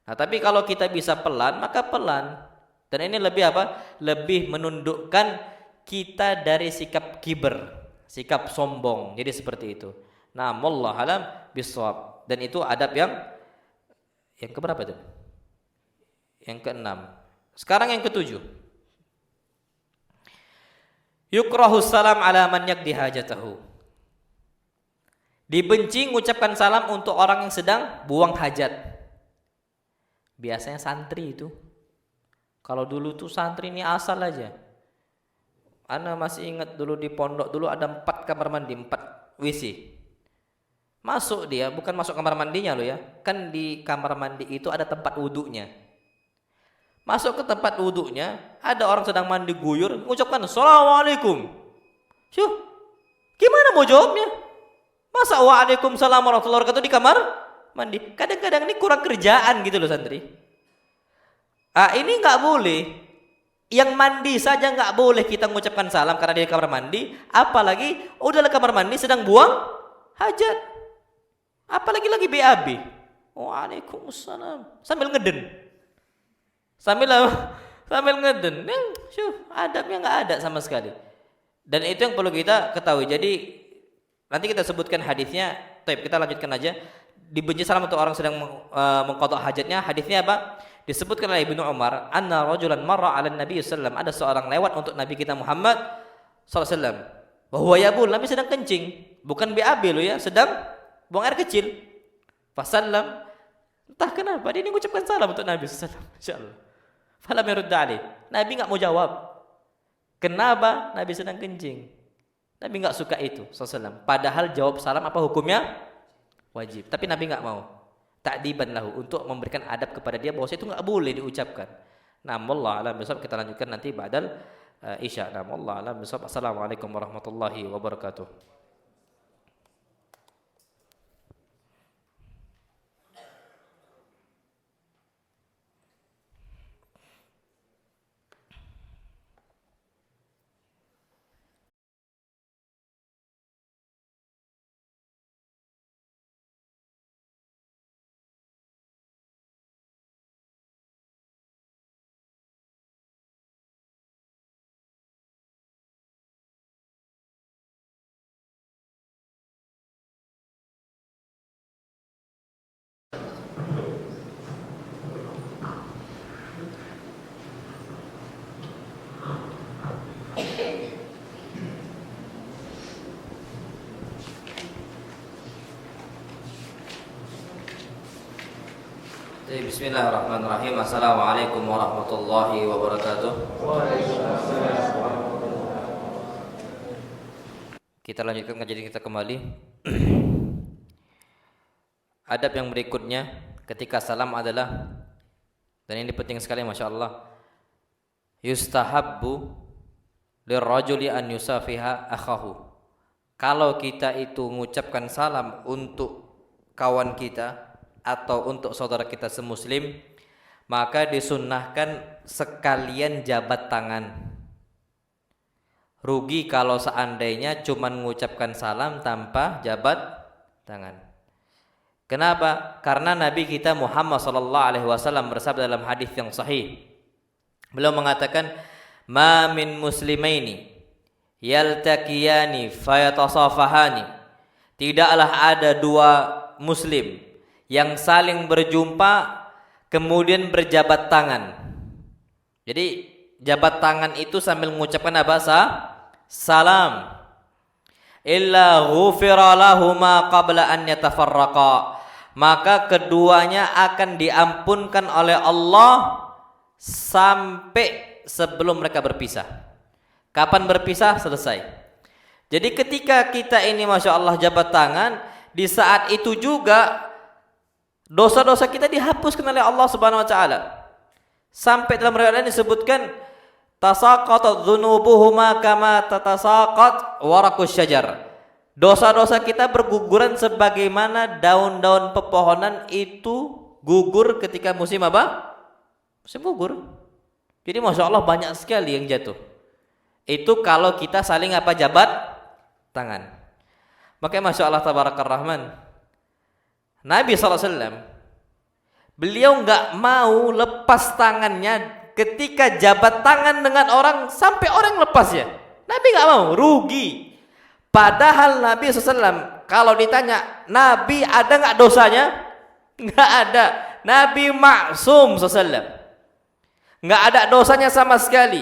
Nah, tapi kalau kita bisa pelan, maka pelan. Dan ini lebih apa? Lebih menundukkan kita dari sikap kiber, sikap sombong. Jadi seperti itu. Nah, wallahu alam bisawab. Dan itu adab yang keberapa itu? Yang keenam. Sekarang yang ketujuh. Yukrahu salam ala man yakdi hajatahu. Dibenci mengucapkan salam untuk orang yang sedang buang hajat. Biasanya santri itu. Kalau dulu tuh santri ini asal aja. Ana masih ingat dulu di pondok dulu ada 4 kamar mandi, 4 WC. Masuk dia, bukan masuk kamar mandinya loh ya. Kan di kamar mandi itu ada tempat wudhunya. Masuk ke tempat wudhunya, ada orang sedang mandi guyur, mengucapkan assalamualaikum. Syuh, gimana mau jawabnya? Masa waalaikumsalam warahmatullahi wabarakatuh di kamar mandi? Kadang-kadang ini kurang kerjaan gitu loh santri. Ini nggak boleh. Yang mandi saja nggak boleh kita mengucapkan salam karena dia di kamar mandi. Apalagi udah di kamar mandi sedang buang hajat. Apalagi lagi BAB. Waalaikumsalam. Sambil ngeden. Sambil ngeden. Adabnya nggak ada sama sekali. Dan itu yang perlu kita ketahui. Jadi nanti kita sebutkan hadisnya. Kita lanjutkan aja. Dibenci salam untuk orang sedang mengqadha hajatnya. Hadisnya apa? Disebutkan oleh Ibnu Umar, anna rajulan marra 'ala Nabi sallallahu alaihi wasallam, ada seorang lewat untuk Nabi kita Muhammad sallallahu alaihi wasallam. Bahwa yabul, Nabi sedang kencing, bukan BAB loh ya, sedang buang air kecil. Fasallam, entah kenapa dia ini mengucapkan salam untuk Nabi sallallahu alaihi wasallam. Masyaallah. Falam yurda alaih. Nabi enggak mau jawab. Kenapa? Nabi sedang kencing. Nabi enggak suka itu sallallahu alaihi wasallam. Padahal jawab salam apa hukumnya? Wajib. Tapi Nabi enggak mau. Ta'diban lahu, untuk memberikan adab kepada dia bahwa itu enggak boleh diucapkan. Nah, wallahu a'lam bishawab, kita lanjutkan nanti ba'dal Isya. Nah, wallahu a'lam bishawab. Assalamualaikum warahmatullahi wabarakatuh. Bismillahirrahmanirrahim. Assalamualaikum warahmatullahi wabarakatuh. Kita lanjutkan kajian kita kembali. Adab yang berikutnya ketika salam adalah, dan ini penting sekali, masya Allah, yustahabbu lirrajuli an yusafiha akhahu. Kalau kita itu mengucapkan salam untuk kawan kita atau untuk saudara kita semuslim, maka disunnahkan sekalian jabat tangan. Rugi kalau seandainya cuma mengucapkan salam tanpa jabat tangan. Kenapa? Karena Nabi kita Muhammad SAW bersabda dalam hadis yang sahih. Beliau mengatakan, "Ma min muslimaini yaltaqiyani fayatasafahani." Tidaklah ada dua muslim yang saling berjumpa kemudian berjabat tangan. Jadi jabat tangan itu sambil mengucapkan apa? Salam. Illa ghufira lahuma qabla an yatafarraqa. Maka keduanya akan diampunkan oleh Allah sampai sebelum mereka berpisah. Kapan berpisah? Selesai. Jadi ketika kita ini masya Allah jabat tangan, di saat itu juga dosa-dosa kita dihapuskan oleh Allah Subhanahu wa taala. Sampai dalam riwayat lain disebutkan tasaqatat dzunubuhuma kama tatasaqat waraqus syajar. Dosa-dosa kita berguguran sebagaimana daun-daun pepohonan itu gugur ketika musim apa? Musim gugur. Jadi masya Allah banyak sekali yang jatuh. Itu kalau kita saling apa? Jabat tangan. Makanya masya Allah tabarakar rahman, Nabi SAW, beliau nggak mau lepas tangannya ketika jabat tangan dengan orang sampai orang lepas ya. Nabi nggak mau, rugi. Padahal Nabi SAW kalau ditanya, Nabi ada nggak dosanya? Nggak ada. Nabi maksum SAW, nggak ada dosanya sama sekali.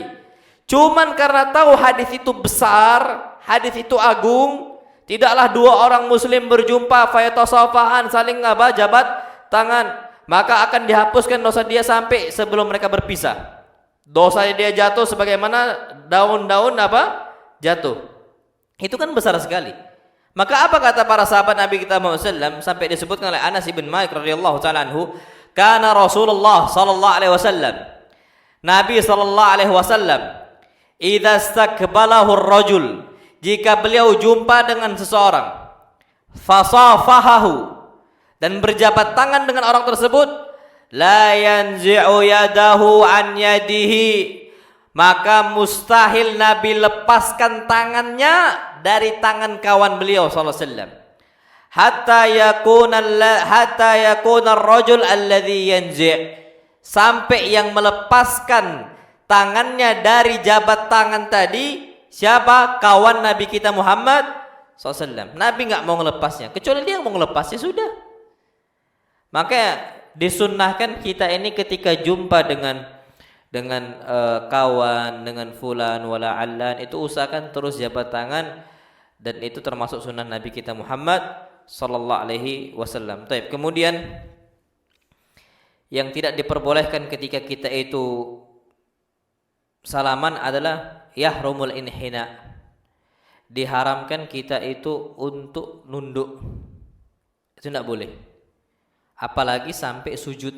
Cuman karena tahu hadis itu besar, hadis itu agung. Tidaklah dua orang muslim berjumpa fayatasafahan, saling apa? Jabat tangan, maka akan dihapuskan dosa dia sampai sebelum mereka berpisah. Dosanya dia jatuh sebagaimana daun-daun apa? Jatuh. Itu kan besar sekali. Maka apa kata para sahabat Nabi kita Muhammad SAW sampai disebutkan oleh Anas bin Malik radhiyallahu taala anhu, kana Rasulullah sallallahu alaihi wasallam, Nabi sallallahu alaihi wasallam, idza istakbalahu ar-rajul, jika beliau jumpa dengan seseorang, fasafahahu, dan berjabat tangan dengan orang tersebut, la yanzi'u yadahu an yadihi, maka mustahil Nabi lepaskan tangannya dari tangan kawan beliau sallallahu alaihi wasallam, hatta yakuna ar-rajul alladhi yanzi', sampai yang melepaskan tangannya dari jabat tangan tadi siapa? Kawan Nabi kita Muhammad SAW. Nabi nggak mau melepasnya, kecuali dia yang mau melepasnya sudah. Maka disunnahkan kita ini ketika jumpa dengan kawan, dengan fulan wala allan, itu usahakan terus jabat tangan, dan itu termasuk sunnah Nabi kita Muhammad sallallahu alaihi wasallam. Taib. Kemudian yang tidak diperbolehkan ketika kita itu salaman adalah yahrumul inhina. Diharamkan kita itu untuk nunduk. Itu tidak boleh. Apalagi sampai sujud.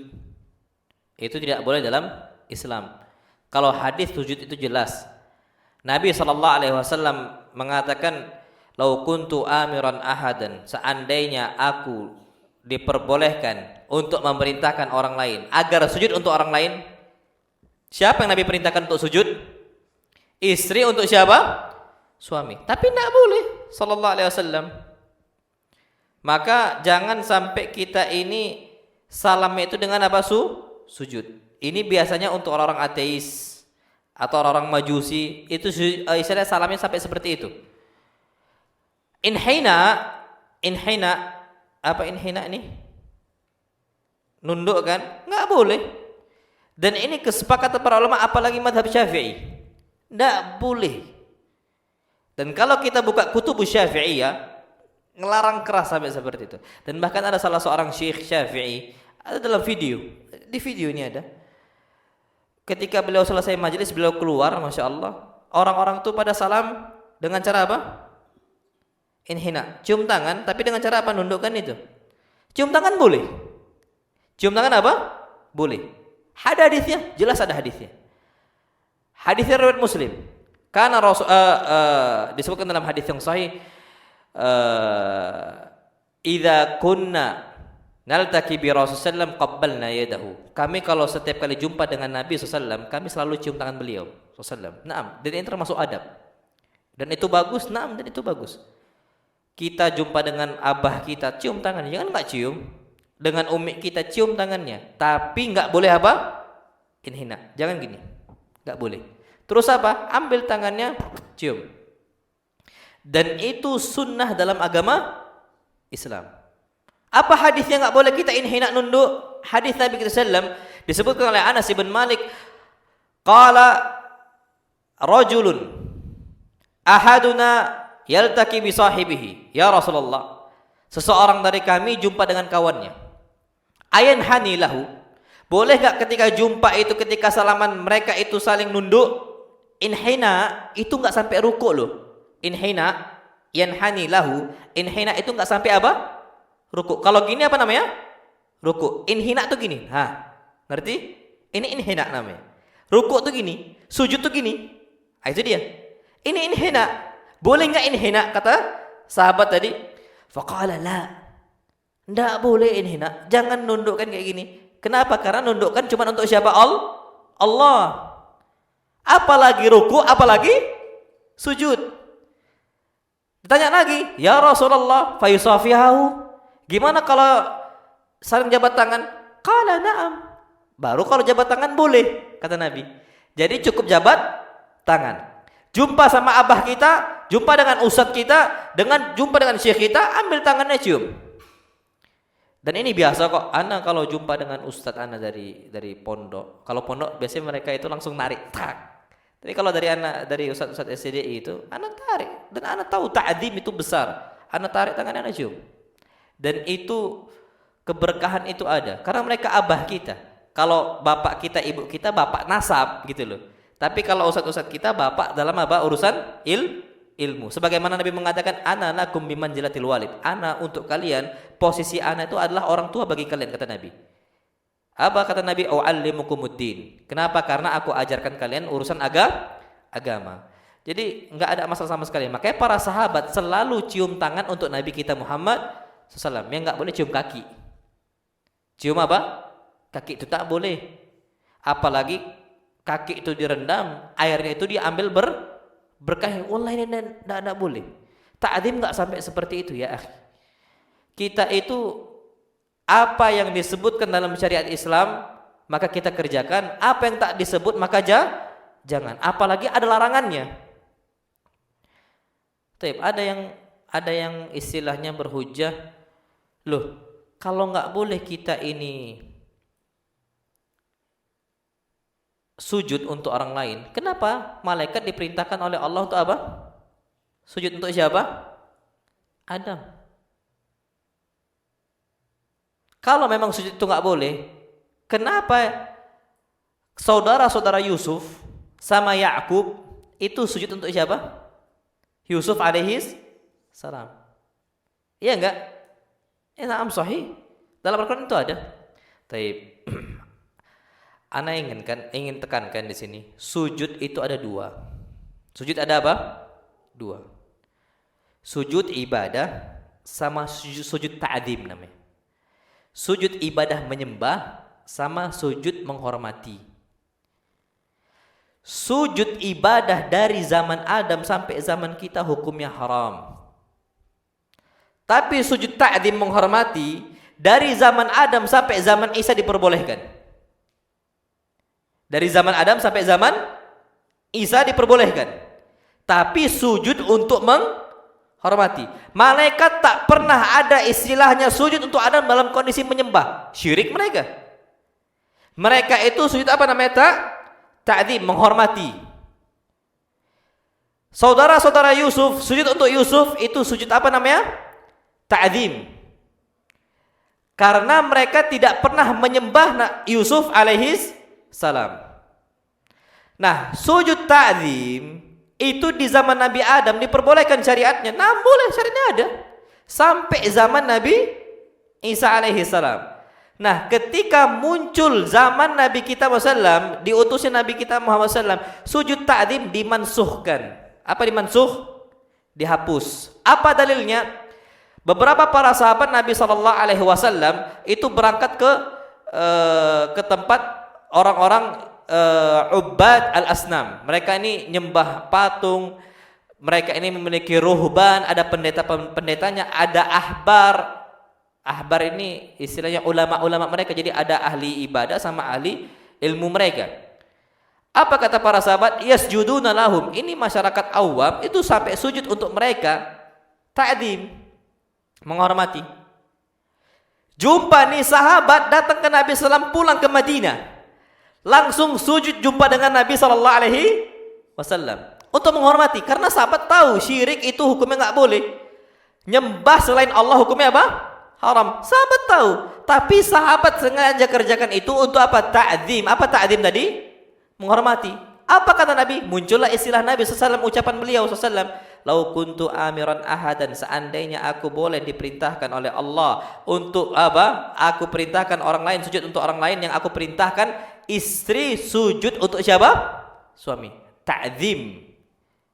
Itu tidak boleh dalam Islam. Kalau hadis sujud itu jelas. Nabi SAW mengatakan, "Lau kuntu amiran ahadan," seandainya aku diperbolehkan untuk memerintahkan orang lain agar sujud untuk orang lain. Siapa yang Nabi perintahkan untuk sujud? Istri untuk siapa? Suami. Tapi tidak boleh sallallahu alaihi wasallam. Maka jangan sampai kita ini salamnya itu dengan apa? Sujud. Ini biasanya untuk orang-orang ateis atau orang-orang majusi, itu istilah salamnya sampai seperti itu. Inhina apa inhina ini? Nunduk kan? Enggak boleh. Dan ini kesepakatan para ulama, apalagi mazhab Syafi'i. Enggak boleh. Dan kalau kita buka kutubus Syafi'iyah, ngelarang keras sampai seperti itu. Dan bahkan ada salah seorang syekh Syafi'i, ada dalam video. Di video ini ada. Ketika beliau selesai majelis, beliau keluar, Masya Allah. Orang-orang itu pada salam dengan cara apa? Inhina, cium tangan, tapi dengan cara apa? Nundukkan itu. Cium tangan boleh. Cium tangan apa? Boleh. Ada hadisnya, jelas ada hadisnya. Hadisnya riwayat Muslim. Karena disebutkan dalam hadis yang sahih, idza kunna naltaqi bi Rasulullah qabbalna yadahu. Kami kalau setiap kali jumpa dengan Nabi SAW, kami selalu cium tangan beliau SAW. Naam, dan ini termasuk adab. Dan itu bagus, naam, dan itu bagus. Kita jumpa dengan abah kita, cium tangannya, jangan enggak cium. Dengan umi kita, cium tangannya. Tapi enggak boleh apa? Inhina. Jangan gini. Enggak boleh. Terus apa? Ambil tangannya, cium. Dan itu sunnah dalam agama Islam. Apa hadisnya enggak boleh kita inhina nunduk? Hadis Nabi SAW disebutkan oleh Anas bin Malik, qala rajulun ahaduna yaltaqi bi sahibihi, ya Rasulullah, seseorang dari kami jumpa dengan kawannya. Ayan hani lahu, boleh enggak ketika jumpa itu, ketika salaman mereka itu saling nunduk? Inhina itu enggak sampai ruku loh. Inhina yanhani lahu, inhina itu enggak sampai apa? Ruku. Kalau gini apa namanya? Ruku. Inhina tuh gini. Ngerti? Ini inhina namanya. Ruku tuh gini, sujud tuh gini. Itu dia. Ini inhina. Boleh enggak inhina? Kata sahabat tadi. Faqala la. Enggak boleh inhina. Jangan nundukkan kayak gini. Kenapa? Karena nundukkan cuma untuk siapa? Allah. Apalagi ruku, apalagi sujud. Ditanya lagi, ya Rasulullah, fayusafihahu. Gimana kalau saling jabat tangan? Qala na'am. Baru kalau jabat tangan boleh, kata Nabi. Jadi cukup jabat tangan. Jumpa sama abah kita, jumpa dengan ustadz kita, jumpa dengan syekh kita, ambil tangannya, cium. Dan ini biasa kok. Ana kalau jumpa dengan ustadz ana dari pondok, kalau pondok biasanya mereka itu langsung narik, tak. Tapi kalau dari ustadz SCDI itu, ana tarik. Dan ana tahu ta'zim itu besar. Ana tarik tangannya, ana cium. Dan itu keberkahan itu ada karena mereka abah kita. Kalau bapak kita, ibu kita, bapak nasab gitu loh. Tapi kalau ustadz kita, bapak dalam apa? Urusan ilmu. Sebagaimana Nabi mengatakan, ana lakum bimanzilatil walid. Ana untuk kalian, posisi ana itu adalah orang tua bagi kalian, kata Nabi. Apa kata Nabi? U'allimukumuddin. Kenapa? Karena aku ajarkan kalian urusan agama. Jadi enggak ada masalah sama sekali. Makanya para sahabat selalu cium tangan untuk Nabi kita Muhammad SAW. Yang enggak boleh cium kaki. Cium apa? Kaki itu tak boleh. Apalagi kaki itu direndam, airnya itu diambil berkah. Wallahi ini enggak boleh. Ta'zim enggak sampai seperti itu ya, akhi. Kita itu apa yang disebutkan dalam syariat Islam maka kita kerjakan, apa yang tak disebut maka jangan. Apalagi ada larangannya. Ada yang istilahnya berhujjah, loh, kalau nggak boleh kita ini sujud untuk orang lain, kenapa malaikat diperintahkan oleh Allah untuk apa? Sujud untuk siapa? Adam. Kalau memang sujud itu nggak boleh, kenapa saudara-saudara Yusuf sama Yakub itu sujud untuk siapa? Yusuf alaihis salam. Iya enggak? Na'am sahih. Dalam Al-Qur'an itu ada. Taib. Ana ingin tekankan di sini, sujud itu ada dua. Sujud ada apa? Dua. Sujud ibadah sama sujud ta'zim namanya. Sujud ibadah menyembah sama sujud menghormati. Sujud ibadah dari zaman Adam sampai zaman kita hukumnya haram. Tapi sujud ta'zim menghormati dari zaman Adam sampai zaman Isa diperbolehkan. Dari zaman Adam sampai zaman Isa diperbolehkan. Tapi sujud untuk menghormati. Malaikat tak pernah ada istilahnya sujud untuk Adam dalam kondisi menyembah. Syirik mereka. Mereka itu sujud apa namanya? Ta'zim, menghormati. Saudara-saudara Yusuf, sujud untuk Yusuf itu sujud apa namanya? Ta'zim. Karena mereka tidak pernah menyembah Yusuf alaihis salam. Nah, sujud ta'zim itu di zaman Nabi Adam diperbolehkan syariatnya. Nah, boleh, syariatnya ada. Sampai zaman Nabi Isa alaihi salam. Nah, ketika muncul zaman Nabi kita Muhammad, diutusnya Nabi kita Muhammad SAW, sujud ta'zim dimansuhkan. Apa dimansuh? Dihapus. Apa dalilnya? Beberapa para sahabat Nabi SAW itu berangkat ke tempat orang-orang Ubbad al-Asnam. Mereka ini nyembah patung. Mereka ini memiliki ruhban, ada pendeta-pendetanya, ada ahbar. Ahbar ini istilahnya ulama-ulama mereka. Jadi ada ahli ibadah sama ahli ilmu mereka. Apa kata para sahabat? Yasjuduna lahum. Ini masyarakat awam itu sampai sujud untuk mereka. Ta'zim, menghormati. Jumpa nih sahabat datang ke Nabi SAW, pulang ke Madinah. Langsung sujud jumpa dengan Nabi SAW untuk menghormati, karena sahabat tahu syirik itu hukumnya nggak boleh, nyembah selain Allah hukumnya apa? Haram. Sahabat tahu, tapi sahabat sengaja kerjakan itu untuk apa? Ta'zim. Apa ta'zim tadi? Menghormati. Apa kata Nabi? Muncullah istilah Nabi SAW, ucapan beliau SAW, lau kuntu amiran ahadan, seandainya aku boleh diperintahkan oleh Allah untuk apa? Aku perintahkan orang lain sujud untuk orang lain, yang aku perintahkan istri sujud untuk siapa? Suami. Ta'zim.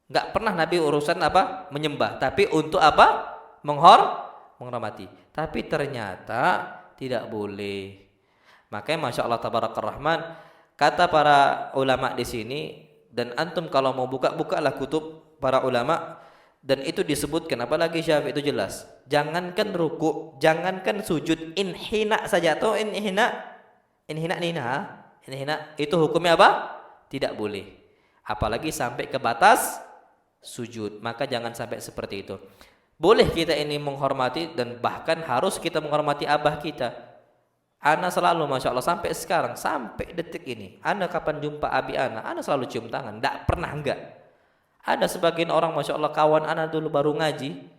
Enggak pernah Nabi urusan apa? Menyembah, tapi untuk apa? Menghormati. Tapi ternyata tidak boleh. Makanya Masya Allah Tabarakallah Rahman, kata para ulama di sini, dan antum kalau mau bukalah kutub para ulama, dan itu disebutkan, apalagi Syafi'i itu jelas. Jangankan ruku, jangankan sujud, inhina saja, atau inhina itu hukumnya apa? Tidak boleh. Apalagi sampai ke batas sujud. Maka jangan sampai seperti itu. Boleh kita ini menghormati, dan bahkan harus kita menghormati abah kita. Ana selalu Masya Allah sampai sekarang, sampai detik ini, Ana kapan jumpa abi Ana selalu cium tangan. Tidak pernah enggak. Ada sebagian orang Masya Allah, kawan Ana dulu baru ngaji,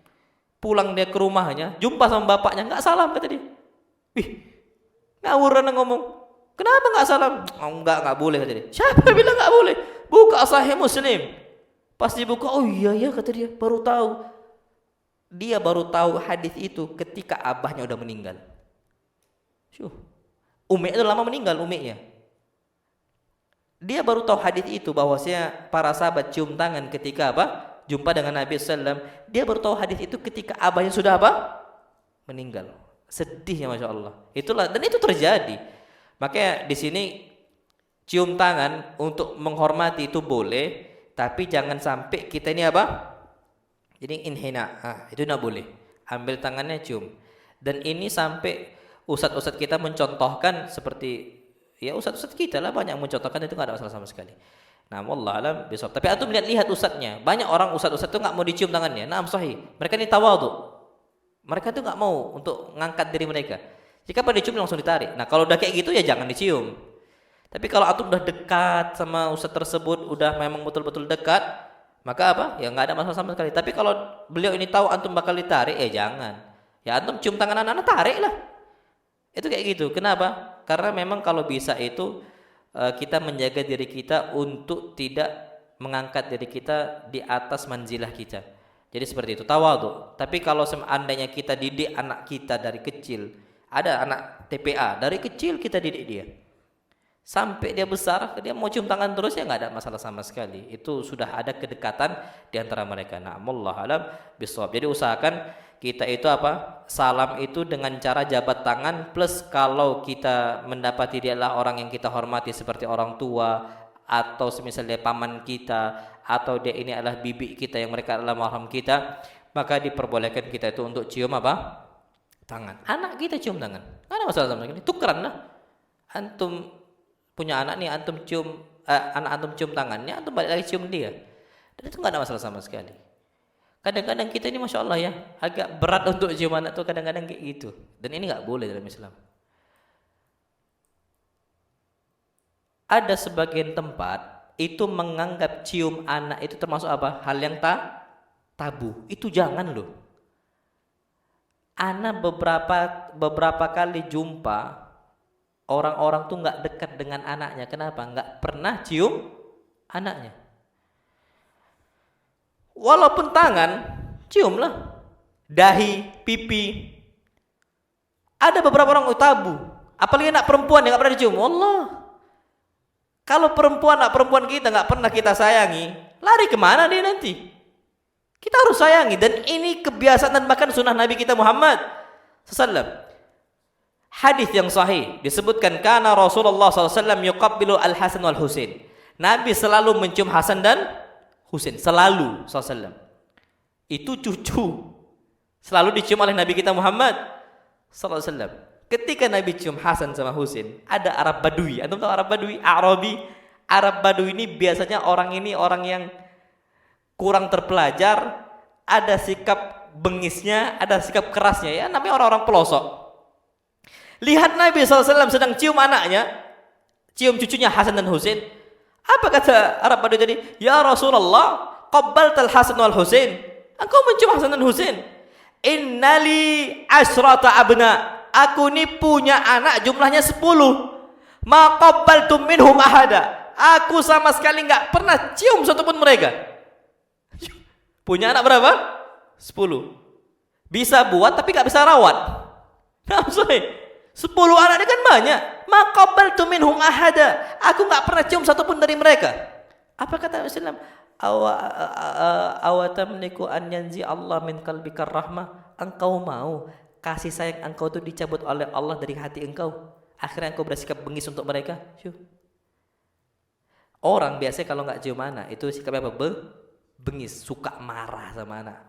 pulang dia ke rumahnya, jumpa sama bapaknya, enggak salam kata dia. Wih, ngawur Ana ngomong. Kenapa enggak salam? Oh, enggak boleh kata dia. Siapa bilang enggak boleh? Buka Sahih Muslim. Pas dibuka, oh iya kata dia, baru tahu. Dia baru tahu hadis itu ketika abahnya udah meninggal. Umi itu lama meninggal, uminya. Dia baru tahu hadis itu, bahwasanya para sahabat cium tangan ketika apa? Jumpa dengan Nabi SAW. Dia baru tahu hadis itu ketika abahnya sudah apa? Meninggal. Sedihnya Masya Allah. Itulah, dan itu terjadi. Makanya di sini cium tangan untuk menghormati itu boleh, tapi jangan sampai kita ini apa? Jadi inhina, itu tidak boleh. Ambil tangannya cium. Dan ini sampai ustadz-ustadz kita mencontohkan seperti, ya ustadz-ustadz kita lah banyak mencontohkan, itu nggak ada masalah sama sekali. Nah, wallah alam besok. Tapi antum lihat ustadznya, banyak orang ustadz-ustadz itu nggak mau dicium tangannya. Nah, sahih. Mereka ini tawadhu. Mereka itu nggak mau untuk ngangkat diri mereka. Jika pada dicium langsung ditarik. Nah, kalau udah kayak gitu ya jangan dicium. Tapi kalau antum udah dekat sama ustadz tersebut, udah memang betul-betul dekat, maka apa? Ya nggak ada masalah sama sekali. Tapi kalau beliau ini tahu antum bakal ditarik, jangan. Ya antum cium tangan anak-anak, tarik lah. Itu kayak gitu. Kenapa? Karena memang kalau bisa itu kita menjaga diri kita untuk tidak mengangkat diri kita di atas manzilah kita. Jadi seperti itu, tawadhu. Tapi kalau seandainya kita didik anak kita dari kecil, ada anak TPA, dari kecil kita didik dia. Sampai dia besar, dia mau cium tangan terus ya nggak ada masalah sama sekali. Itu sudah ada kedekatan di antara mereka. Na'amullah alam bisawab. Jadi usahakan kita itu apa? Salam itu dengan cara jabat tangan, plus kalau kita mendapati dia adalah orang yang kita hormati seperti orang tua atau misalnya paman kita atau dia ini adalah bibi kita yang mereka adalah mahram kita, maka diperbolehkan kita itu untuk cium apa? Tangan. Anak kita cium tangan. Nggak ada masalah sama sekali. Tukeran lah. Antum punya anak nih, antum cium anak antum cium tangannya, antum balik lagi cium dia, dan itu nggak ada masalah sama sekali. Kadang-kadang kita ini masya Allah ya agak berat untuk cium anak tuh kadang-kadang kayak gitu, dan ini nggak boleh dalam Islam. Ada sebagian tempat itu menganggap cium anak itu termasuk apa? Hal yang tabu. Itu jangan loh. Ana beberapa kali jumpa orang-orang tuh nggak dekat dengan anaknya. Kenapa? Nggak pernah cium anaknya. Walaupun tangan, ciumlah. Dahi, pipi. Ada beberapa orang tabu. Apalagi anak perempuan yang nggak pernah dicium. Allah. Kalau anak perempuan kita nggak pernah kita sayangi, lari kemana dia nanti? Kita harus sayangi, dan ini kebiasaan dan bahkan sunnah Nabi kita Muhammad SAW. Hadis yang sahih disebutkan karena Rasulullah SAW yuqabbilu al-Hasan wal Husain. Nabi selalu mencium Hasan dan Husain, selalu SAW. Itu cucu selalu dicium oleh Nabi kita Muhammad SAW. Ketika Nabi cium Hasan sama Husain, ada Arab Badui. Antum tahu Arab Badui? Arabi. Arab Badui ini biasanya orang yang kurang terpelajar, ada sikap bengisnya, ada sikap kerasnya, ya namanya orang-orang pelosok. Lihat Nabi SAW sedang cium anaknya, cium cucunya Hasan dan Husain. Apa kata Arab Badui tadi? Ya Rasulullah, qabbaltal Hasan wal Husain. Engkau mencium Hasan dan Husain. Innali asrata abna. Aku ini punya anak jumlahnya 10. Ma qabbaltum minhum ahada. Aku sama sekali enggak pernah cium satupun mereka. Punya anak berapa? 10. Bisa buat tapi enggak bisa rawat. Nah, 10 anak ini kan banyak. Ma qabbaltum minhum ahada. Aku enggak pernah cium satupun dari mereka. Apa kata Islam? Awatamliku an yanzi Allah min qalbikar rahmah. Engkau mau kasih sayang engkau itu dicabut oleh Allah dari hati engkau, akhirnya engkau bersikap bengis untuk mereka. Orang biasanya kalau nggak cium anak itu sikapnya apa? Bengis, suka marah sama anak.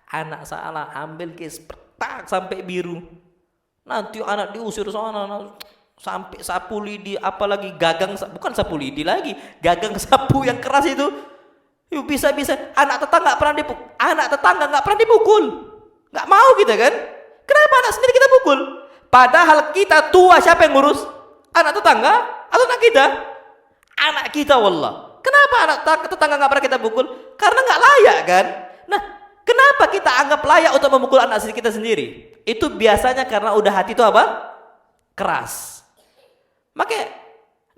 Anak salah ambil kis petak sampai biru, nanti anak diusir sana sampai sapu lidi, apalagi gagang, bukan sapu lidi lagi, gagang sapu yang keras itu. Bisa anak tetangga nggak pernah dipukul, nggak mau kita kan? Kenapa anak sendiri kita pukul? Padahal kita tua, siapa yang ngurus? Anak tetangga atau anak kita? Anak kita, wallah. Kenapa anak tetangga nggak pernah kita pukul? Karena nggak layak kan? Nah, kenapa kita anggap layak untuk memukul anak kita sendiri? Itu biasanya karena udah hati itu apa? Keras. Makanya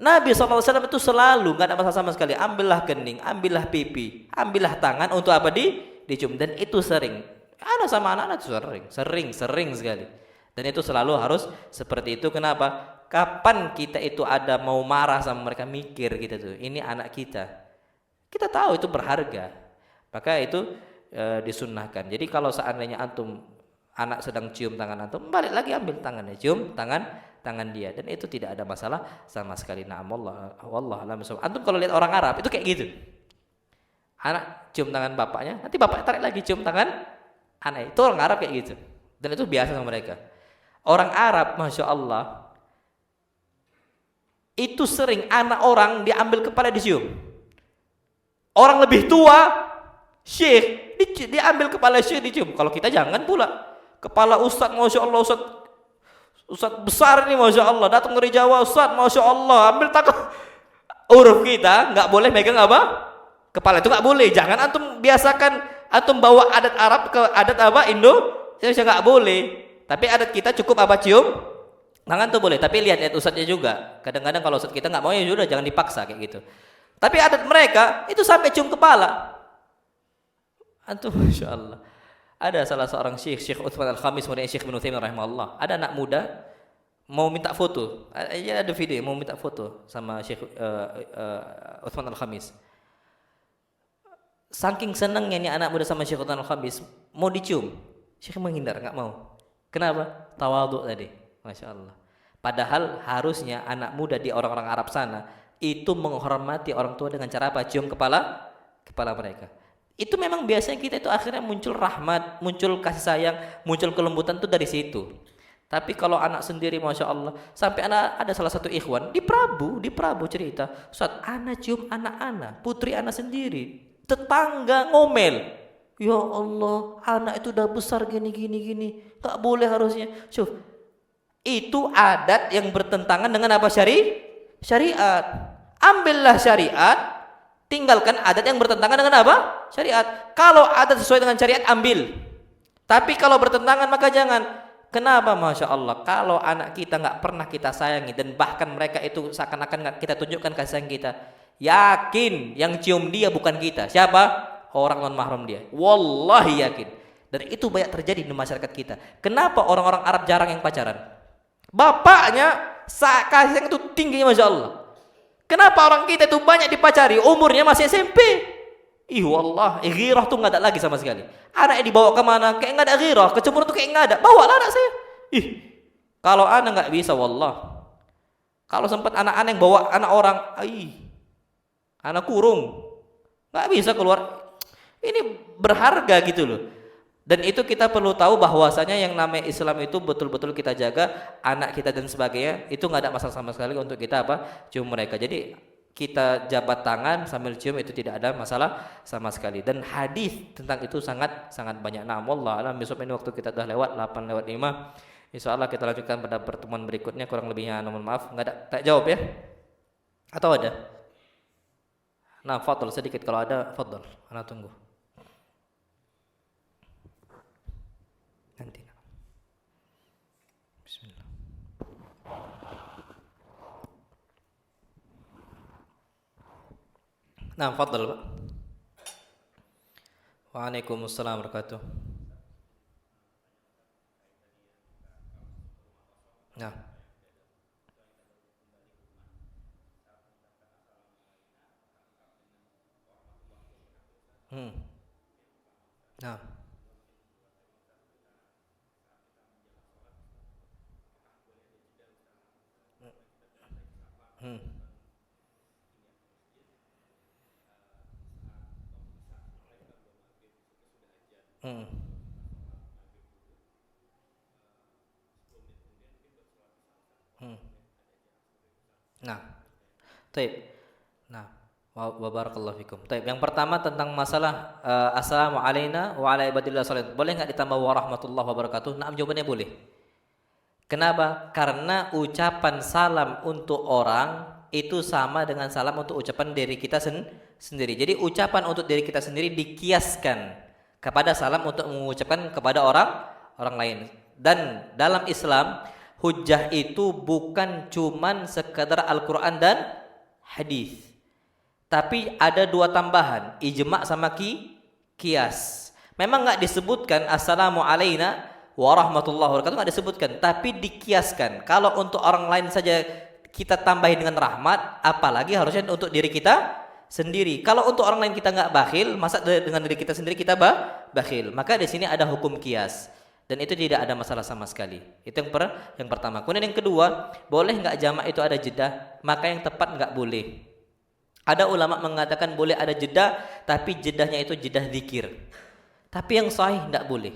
Nabi SAW itu selalu nggak ada masalah sama sekali. Ambillah kening, ambillah pipi, ambillah tangan untuk apa? Dicium. Dan itu sering. Ada sama anak-anak sering sekali. Dan itu selalu harus seperti itu. Kenapa? Kapan kita itu ada mau marah sama mereka, mikir kita tuh, ini anak kita. Kita tahu itu berharga. Maka itu disunnahkan. Jadi kalau seandainya antum anak sedang cium tangan antum, balik lagi ambil tangannya, cium tangan dia, dan itu tidak ada masalah sama sekali. Na'amullah wallahu a'lam. Antum kalau lihat orang Arab itu kayak gitu. Anak cium tangan bapaknya, nanti bapaknya tarik lagi cium tangan anak. Itu orang Arab kayak gitu. Dan itu biasa sama mereka. Orang Arab, masya Allah, itu sering anak orang diambil kepala dicium. Orang lebih tua, syekh, diambil kepala syekh dicium. Kalau kita jangan pula. Kepala ustadz, masya Allah, ustadz besar ini, masya Allah, datang dari Jawa, ustadz, masya Allah, ambil takut. Huruf kita nggak boleh megang apa? Kepala itu nggak boleh. Jangan antum biasakan. Antum bawa adat Arab ke adat apa? Indonesia nggak boleh. Tapi adat kita cukup apa? Cium tangan tuh boleh. Tapi lihat ustadznya juga. Kadang-kadang kalau ustadz kita nggak mau, ya sudah, jangan dipaksa kayak gitu. Tapi adat mereka itu sampai cium kepala. Antum, masya Allah. Ada salah seorang syekh Utsman Al-Khamis, kemudian Syekh Ibnu Taimiyah rahimahullah. Ada anak muda mau minta foto. Ya ada video mau minta foto sama Syekh Utsman Al-Khamis. Saking senangnya nih anak muda sama Syekh Utsman Al-Khamis, mau dicium. Syekh menghindar, enggak mau. Kenapa? Tawadhu tadi. Masya Allah. Padahal harusnya anak muda di orang-orang Arab sana itu menghormati orang tua dengan cara apa? Cium kepala mereka. Itu memang biasanya kita itu akhirnya muncul rahmat, muncul kasih sayang, muncul kelembutan itu dari situ. Tapi kalau anak sendiri, masya Allah, sampai anak ada salah satu ikhwan di Prabu cerita, saat anak cium anak putri anak sendiri, tetangga ngomel, ya Allah, anak itu udah besar gini, nggak boleh harusnya. Itu adat yang bertentangan dengan apa? Syariat. Ambillah syariat, tinggalkan adat yang bertentangan dengan apa? Syariat. Kalau adat sesuai dengan syariat, ambil. Tapi kalau bertentangan maka jangan. Kenapa? Masya Allah, kalau anak kita nggak pernah kita sayangi dan bahkan mereka itu seakan-akan nggak kita tunjukkan kasih sayang kita, yakin yang cium dia bukan kita. Siapa? Orang non mahram dia. Wallahi yakin. Dan itu banyak terjadi di masyarakat kita. Kenapa orang-orang Arab jarang yang pacaran? Bapaknya kasih sayang itu tingginya, masya Allah. Kenapa orang kita itu banyak dipacari umurnya masih SMP? Wallah, ghirah tuh nggak ada lagi sama sekali. Anaknya dibawa kemana? Kayak nggak ada ghirah, kecemburuan tuh kayak nggak ada. Bawalah anak saya. Kalau anak nggak bisa, wallah. Kalau sempat anak-anak yang bawa anak orang, anak kurung, nggak bisa keluar. Ini berharga gitu loh. Dan itu kita perlu tahu bahwasanya yang namanya Islam itu betul-betul kita jaga anak kita dan sebagainya, itu nggak ada masalah sama sekali untuk kita cium mereka. Jadi kita jabat tangan sambil cium itu tidak ada masalah sama sekali. Dan hadis tentang itu sangat banyak. Nah, wallah alam besok ini waktu kita sudah lewat 8:05. Insyaallah kita lanjutkan pada pertemuan berikutnya. Kurang lebihnya mohon maaf. Nggak ada tak jawab ya? Atau ada? Nah, fadhol sedikit kalau ada, fadhol. Ana tunggu. Nanti. Bismillah. Nah, fadhol, Pak. Waalaikumsalam warahmatullahi wabarakatuh. Nah. Nah. Hmm. Hmm. Hmm. Nah, taib. Nah, wa barakallahu fikum. Taib. Yang pertama tentang masalah assalamu alayna wa ala ibadillah sholihin. Boleh enggak ditambah wa rahmatullahi wabarakatuh? Nah, jawabannya boleh. Kenapa? Karena ucapan salam untuk orang itu sama dengan salam untuk ucapan diri kita sendiri. Jadi ucapan untuk diri kita sendiri dikiaskan kepada salam untuk mengucapkan kepada orang lain. Dan dalam Islam hujjah itu bukan cuman sekadar Al-Quran dan hadis, tapi ada dua tambahan, ijma' sama kias. Memang nggak disebutkan assalamu alayna warahmatullahi wabarakatuh, nggak disebutkan, tapi dikiaskan. Kalau untuk orang lain saja kita tambahin dengan rahmat, apalagi harusnya untuk diri kita sendiri. Kalau untuk orang lain kita nggak bakhil, masa dengan diri kita sendiri kita bakhil? Maka di sini ada hukum kias. Dan itu tidak ada masalah sama sekali. Itu yang pertama. Kemudian yang kedua, boleh nggak jamak itu ada jeda? Maka yang tepat nggak boleh. Ada ulama mengatakan boleh ada jeda, tapi jedahnya itu jedah zikir. Tapi yang sahih nggak boleh.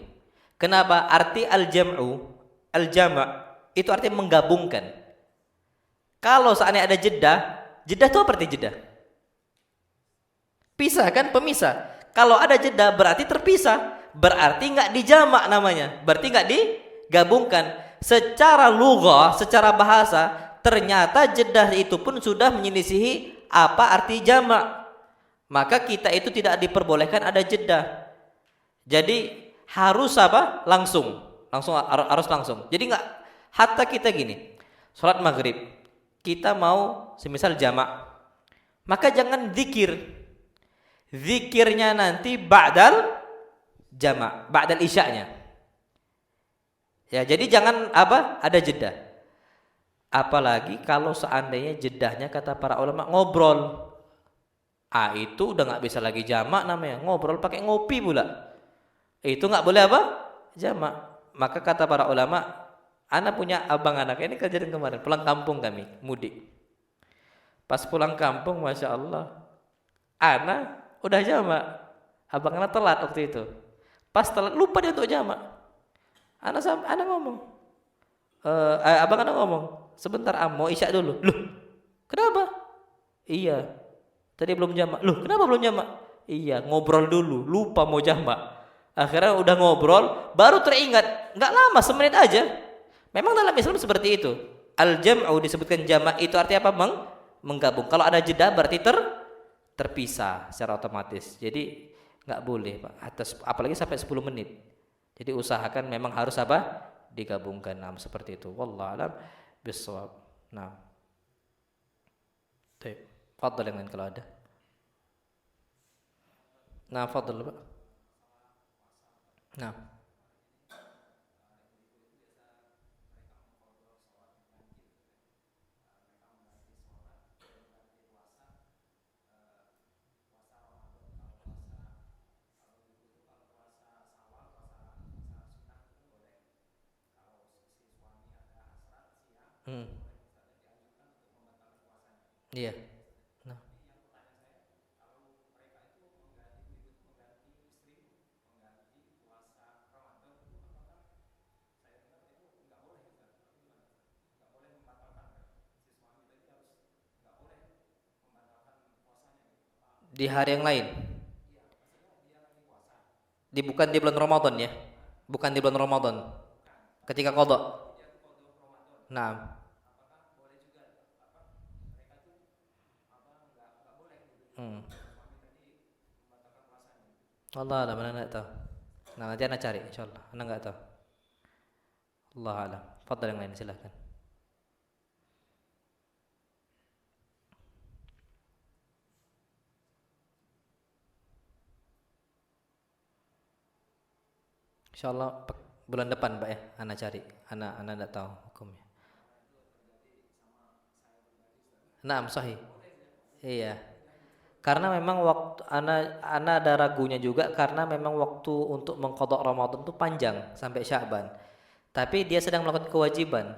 Kenapa? Arti al-jama' itu artinya menggabungkan. Kalau seandainya ada jeda itu apa arti jeda? Pisah kan, pemisah. Kalau ada jeda berarti terpisah. Berarti nggak dijamak namanya, berarti nggak digabungkan. Secara lughah, secara bahasa, ternyata jedah itu pun sudah menyelisihi apa arti jamak. Maka kita itu tidak diperbolehkan ada jedah. Jadi harus apa? Langsung harus langsung. Jadi nggak, hatta kita gini, sholat maghrib, kita mau semisal jamak, maka jangan zikirnya nanti ba'dal jamak, ba'dal isya'nya. Ya, jadi jangan apa? Ada jeda. Apalagi kalau seandainya jedahnya kata para ulama ngobrol. Itu udah nggak bisa lagi jamak namanya. Ngobrol pakai ngopi pula. Itu nggak boleh apa? Jamak. Maka kata para ulama, ana punya abang anak ini kejadian kemarin pulang kampung kami mudik. Pas pulang kampung, masya Allah, ana udah jamak. Abang anak telat waktu itu. Pas telat lupa dia untuk jamak. Ana ngomong, abang anak ngomong, sebentar mau isya dulu. Loh, kenapa? Iya, tadi belum jamak. Loh, kenapa belum jamak? Iya, ngobrol dulu, lupa mau jamak. Akhirnya udah ngobrol, baru teringat. Nggak lama, semenit aja. Memang dalam Islam seperti itu. Al-jam'u disebutkan jamak itu artinya apa? Menggabung. Kalau ada jeda berarti terpisah secara otomatis. Jadi nggak boleh, Pak. Apalagi sampai 10 menit. Jadi usahakan memang harus apa? Digabungkan. Nah, seperti itu. Wallahu a'lam bishawab. Nah. Baik. Fadhal yang lain kalau ada. Nah, fadhal, Pak. Nah. Hmm. Iya. Nah. Di hari yang lain. Bukan di bulan Ramadan ya. Bukan di bulan Ramadan. Ketika qada. Nah. Hmm. Allah alam, mana enggak tahu. Nah, nanti anak cari insyaallah. Anak enggak tahu. Allah alam. Fadhal yang lain silakan. Insyaallah bulan depan, Pak ya. Anak cari. Anak enggak tahu hukumnya. Naam sahih. Iya. Karena memang waktu ana ada ragunya juga karena memang waktu untuk mengqadha Ramadan itu panjang sampai Sya'ban. Tapi dia sedang melakukan kewajiban.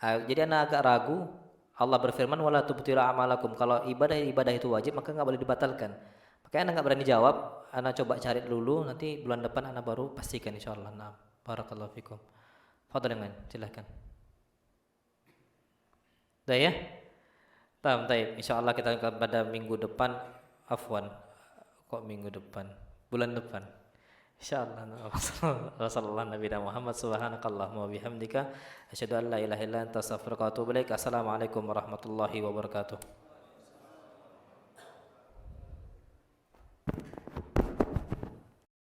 Jadi ana agak ragu. Allah berfirman wala tubtilu a'malakum. Kalau ibadah itu wajib maka enggak boleh dibatalkan. Makanya ana enggak berani jawab. Ana coba cari dulu nanti bulan depan ana baru pastikan insyaallah. Nah, barakallahu fikum. Fadhal yang lain, silakan. Dah ya? Taib. Insyaallah kita pada minggu depan. Afwan, kok minggu depan? Bulan depan. Insyaallah. Wasallallahu Nabi Muhammad subhanakallahumma wa bihamdika asyhadu an la ilaha illa anta astaghfiruka wa atubu ilaik. Assalamualaikum warahmatullahi wabarakatuh.